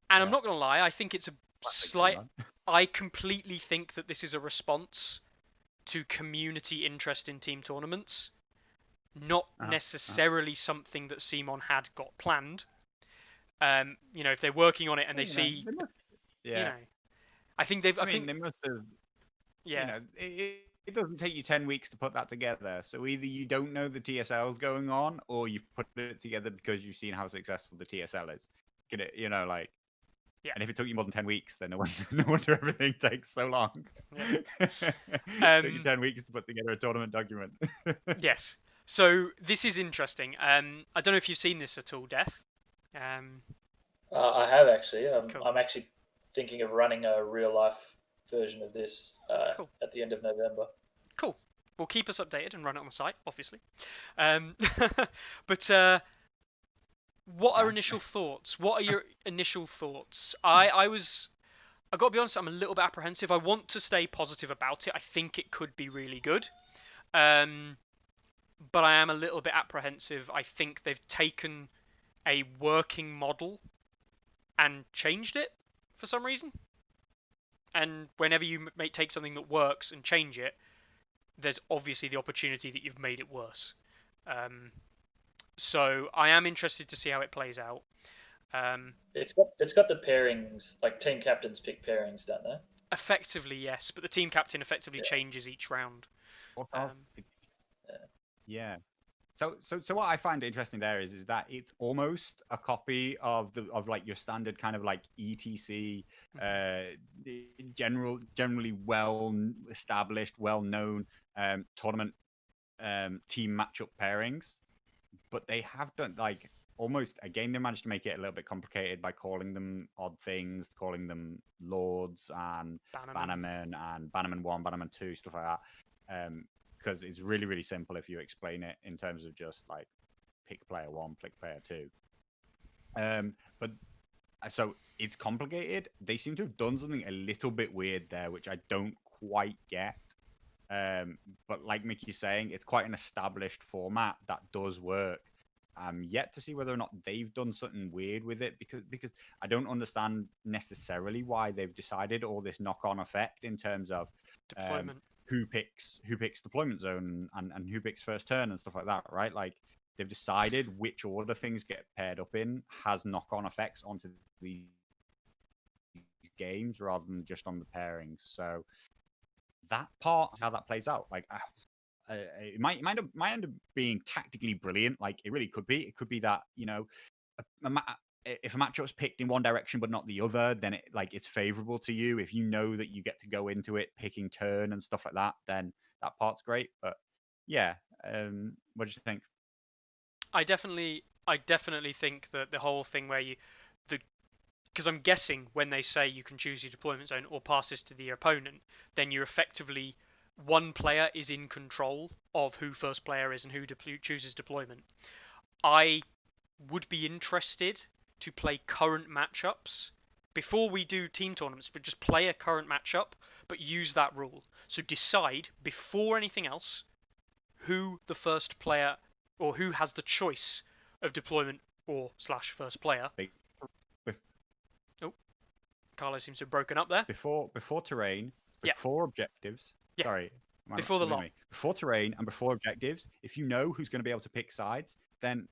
I'm not gonna lie, I think it's a slight. I completely think that this is a response to community interest in team tournaments, not necessarily something that Simon had got planned. If they're working on it and they see, I think they've. I think they must have. Yeah. It doesn't take you 10 weeks to put that together. So either you don't know the TSL is going on, or you've put it together because you've seen how successful the TSL is. Get it? Yeah. And if it took you more than 10 weeks, then no wonder everything takes so long. Yeah. It took you 10 weeks to put together a tournament document. Yes. So this is interesting. I don't know if you've seen this at all, Death. I have actually. Cool. I'm actually thinking of running a real life version of this cool. at the end of November. Cool. We'll keep us updated and run it on the site, obviously. But what are initial thoughts? What are your initial thoughts? I got to be honest, I'm a little bit apprehensive. I want to stay positive about it. I think it could be really good. But I am a little bit apprehensive. I think they've taken a working model and changed it for some reason. And whenever you take something that works and change it, there's obviously the opportunity that you've made it worse. So I am interested to see how it plays out. It's got the pairings, like team captains pick pairings, don't they? Effectively, yes, but the team captain effectively changes each round. Yeah. So what I find interesting there is that it's almost a copy of like your standard kind of like ETC, generally well established, well known tournament team matchup pairings, but they have done like almost again they managed to make it a little bit complicated by calling them odd things, calling them lords and bannermen and bannerman 1, bannerman 2, stuff like that. Because it's really simple if you explain it in terms of just like pick player 1, pick player 2. But so it's complicated. They seem to have done something a little bit weird there, which I don't quite get. But like Mickey's saying, it's quite an established format that does work. I'm yet to see whether or not they've done something weird with it because I don't understand necessarily why they've decided all this knock-on effect in terms of deployment. Who picks deployment zone and who picks first turn and stuff like that, right? Like they've decided which order things get paired up in has knock-on effects onto these games rather than just on the pairings. So that part, how that plays out, like it might end up being tactically brilliant. Like it really could be. It could be that if a matchup's picked in one direction but not the other, then it's favorable to you. If you know that you get to go into it picking turn and stuff like that, then that part's great. But yeah, what do you think? I definitely think that the whole thing where because I'm guessing when they say you can choose your deployment zone or pass this to the opponent, then you're effectively one player is in control of who first player is and who chooses deployment. I would be interested to play current matchups before we do team tournaments, but just play a current matchup, but use that rule. So decide before anything else who the first player or who has the choice of deployment or / first player. Oh, Carlo seems to have broken up there. Before terrain, before objectives. Yeah. Sorry. Before the lot. Before terrain and before objectives, if you know who's going to be able to pick sides, then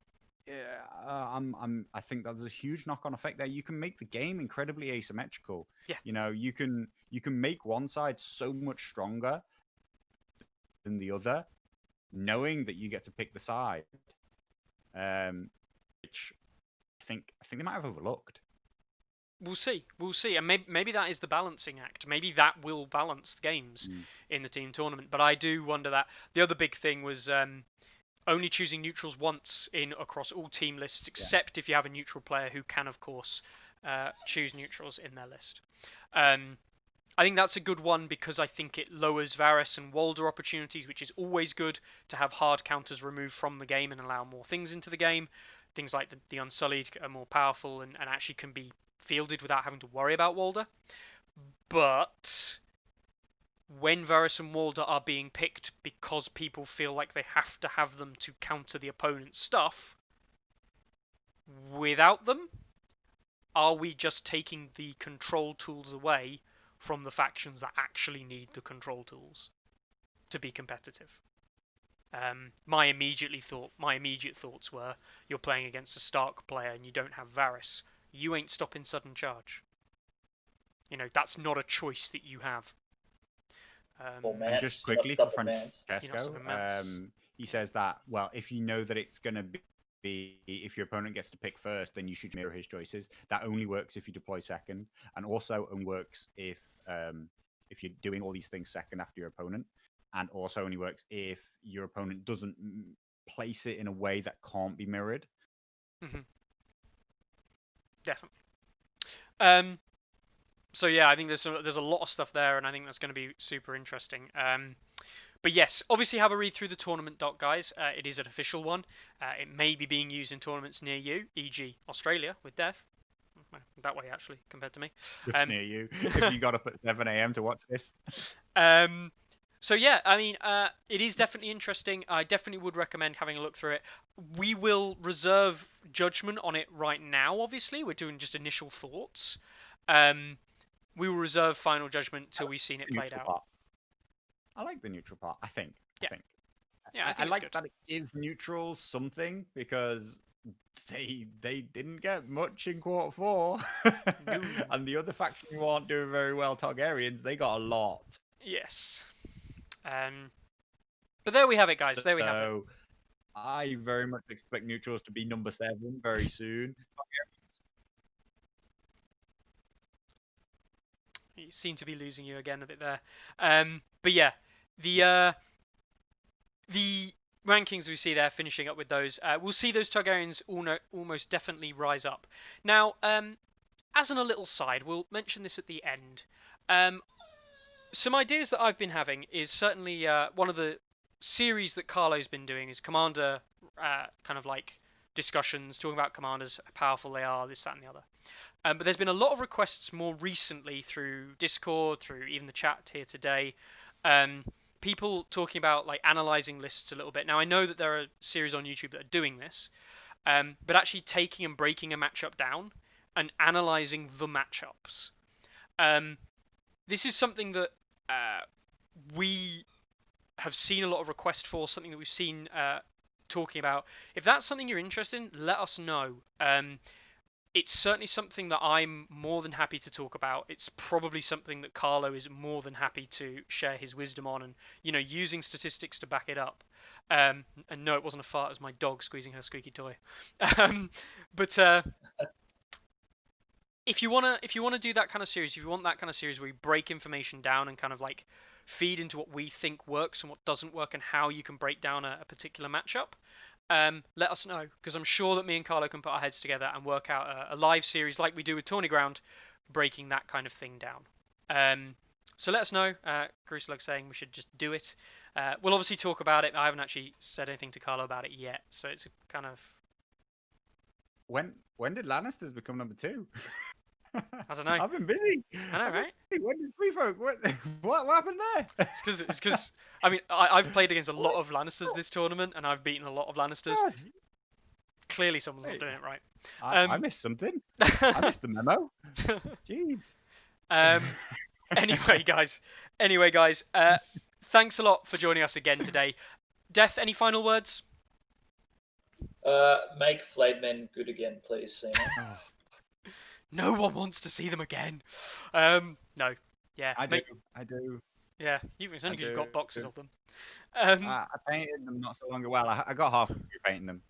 I think there's a huge knock-on effect there. You can make the game incredibly asymmetrical. Yeah. You can make one side so much stronger than the other, knowing that you get to pick the side. Which I think they might have overlooked. We'll see, and maybe that is the balancing act. Maybe that will balance games in the team tournament. But I do wonder that the other big thing was only choosing neutrals once across all team lists, except if you have a neutral player who can, of course, choose neutrals in their list. I think that's a good one because I think it lowers Varys and Walder opportunities, which is always good to have hard counters removed from the game and allow more things into the game. Things like the Unsullied are more powerful and actually can be fielded without having to worry about Walder. But when Varys and Walder are being picked because people feel like they have to have them to counter the opponent's stuff, without them, are we just taking the control tools away from the factions that actually need the control tools to be competitive? My immediate thoughts were, you're playing against a Stark player and you don't have Varys. You ain't stopping sudden charge. That's not a choice that you have. And just quickly for Francesco, he says that, well, if you know that it's going to be, if your opponent gets to pick first, then you should mirror his choices. That only works if you deploy second, and also only works if you're doing all these things second after your opponent, and also only works if your opponent doesn't place it in a way that can't be mirrored. Mm-hmm. Definitely. So yeah, I think there's a lot of stuff there, and I think that's going to be super interesting. But yes, obviously have a read through the tournament doc, guys. It is an official one. It may be being used in tournaments near you, e.g. Australia with Death. That way, actually, compared to me. Near you. If you got up at 7 a.m. to watch this. So yeah, I mean, it is definitely interesting. I definitely would recommend having a look through it. We will reserve judgment on it right now, obviously. We're doing just initial thoughts. We will reserve final judgment till we've seen it played out. Part. I like the neutral part, I think. Yeah, I like that it gives neutrals something, because they didn't get much in quarter 4. No. And the other faction who aren't doing very well, Targaryens, they got a lot. Yes. But there we have it, guys. There we have it. I very much expect neutrals to be number 7 very soon. You seem to be losing you again a bit there. But yeah, the rankings we see there, finishing up with those, we'll see those Targaryens almost definitely rise up. Now, as an a little side, we'll mention this at the end. Some ideas that I've been having is certainly one of the series that Carlo's been doing is Commander kind of like discussions, talking about commanders, how powerful they are, this, that, and the other. But there's been a lot of requests more recently through Discord, through even the chat here today. People talking about like analyzing lists a little bit. Now I know that there are series on YouTube that are doing this, but actually taking and breaking a matchup down and analyzing the matchups. This is something that we have seen a lot of requests for, something that we've seen talking about. If that's something you're interested in, let us know. It's certainly something that I'm more than happy to talk about. It's probably something that Carlo is more than happy to share his wisdom on, and using statistics to back it up. And no, it wasn't a fart; it was my dog squeezing her squeaky toy. But if you wanna do that kind of series, if you want that kind of series where you break information down and kind of like feed into what we think works and what doesn't work and how you can break down a particular matchup, let us know, because I'm sure that me and Carlo can put our heads together and work out a live series like we do with Tourney Ground, breaking that kind of thing down. So let us know. Gruslug saying we should just do it. We'll obviously talk about it. I haven't actually said anything to Carlo about it yet, so it's kind of... When did Lannisters become number 2? I don't know. I've been busy. I know, right? When did Free Folk? What happened there? It's because I mean I've played against a lot of Lannisters this tournament, and I've beaten a lot of Lannisters. God. Clearly, someone's not doing it right. I missed something. I missed the memo. Jeez. Anyway, guys. Thanks a lot for joining us again today. Death, any final words? Make Flayed Men good again, please, Seymour. No one wants to see them again. No. Yeah. I do. Yeah, it's only because you've got boxes of them. I painted them not so long ago. Well, I got half of painting them.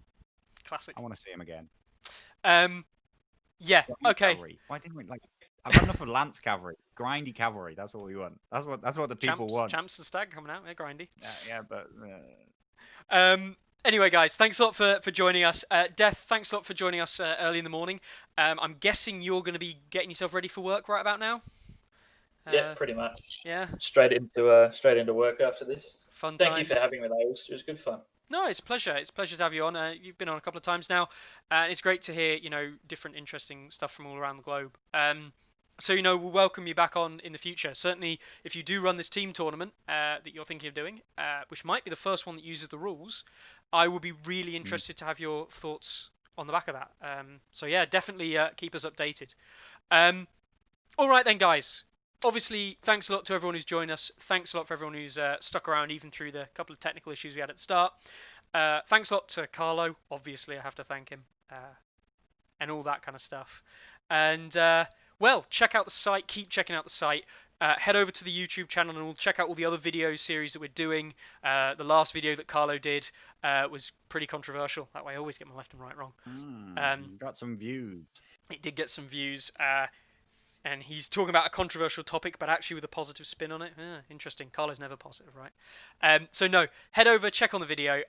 Classic. I want to see them again. Yeah. Okay. Cavalry. Why didn't we like? I've had enough of Lance cavalry, grindy cavalry. That's what we want. That's what the people want. Champs the Stag coming out. They're grindy. Yeah, but. Anyway, guys, thanks a lot for joining us. Death, thanks a lot for joining us early in the morning. I'm guessing you're going to be getting yourself ready for work right about now. Yeah, pretty much. Yeah. Straight into work after this. Fun Thank times. you for having me, though. It was good fun. No, it's a pleasure. It's a pleasure to have you on. You've been on a couple of times now, and it's great to hear different interesting stuff from all around the globe. So we'll welcome you back on in the future. Certainly, if you do run this team tournament that you're thinking of doing, which might be the first one that uses the rules, I will be really interested to have your thoughts on the back of that. So yeah, definitely keep us updated. All right then, guys. Obviously, thanks a lot to everyone who's joined us. Thanks a lot for everyone who's stuck around even through the couple of technical issues we had at the start. Thanks a lot to Carlo. Obviously, I have to thank him and all that kind of stuff. And well, check out the site. Keep checking out the site. Head over to the YouTube channel and we'll check out all the other video series that we're doing. The last video that Carlo did was pretty controversial. That way I always get my left and right wrong. Got some views. It did get some views. And he's talking about a controversial topic, but actually with a positive spin on it. Interesting. Carlo's never positive, right? So no, head over, check on the video,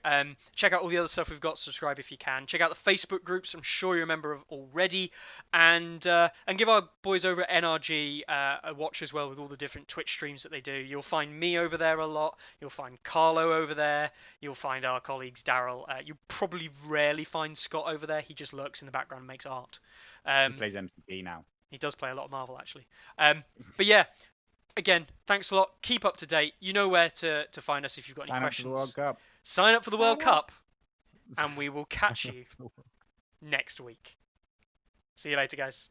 check out all the other stuff we've got, subscribe if you can. Check out the Facebook groups, I'm sure you're a member of already. And give our boys over at NRG a watch as well with all the different Twitch streams that they do. You'll find me over there a lot. You'll find Carlo over there. You'll find our colleagues Daryl. You probably rarely find Scott over there. He just lurks in the background and makes art. He plays MCP now. He does play a lot of Marvel, actually. But yeah, again, thanks a lot. Keep up to date. You know where to find us if you've got any questions. Sign up for the World Cup. Sign up for the World Cup, and we will catch you next week. See you later, guys.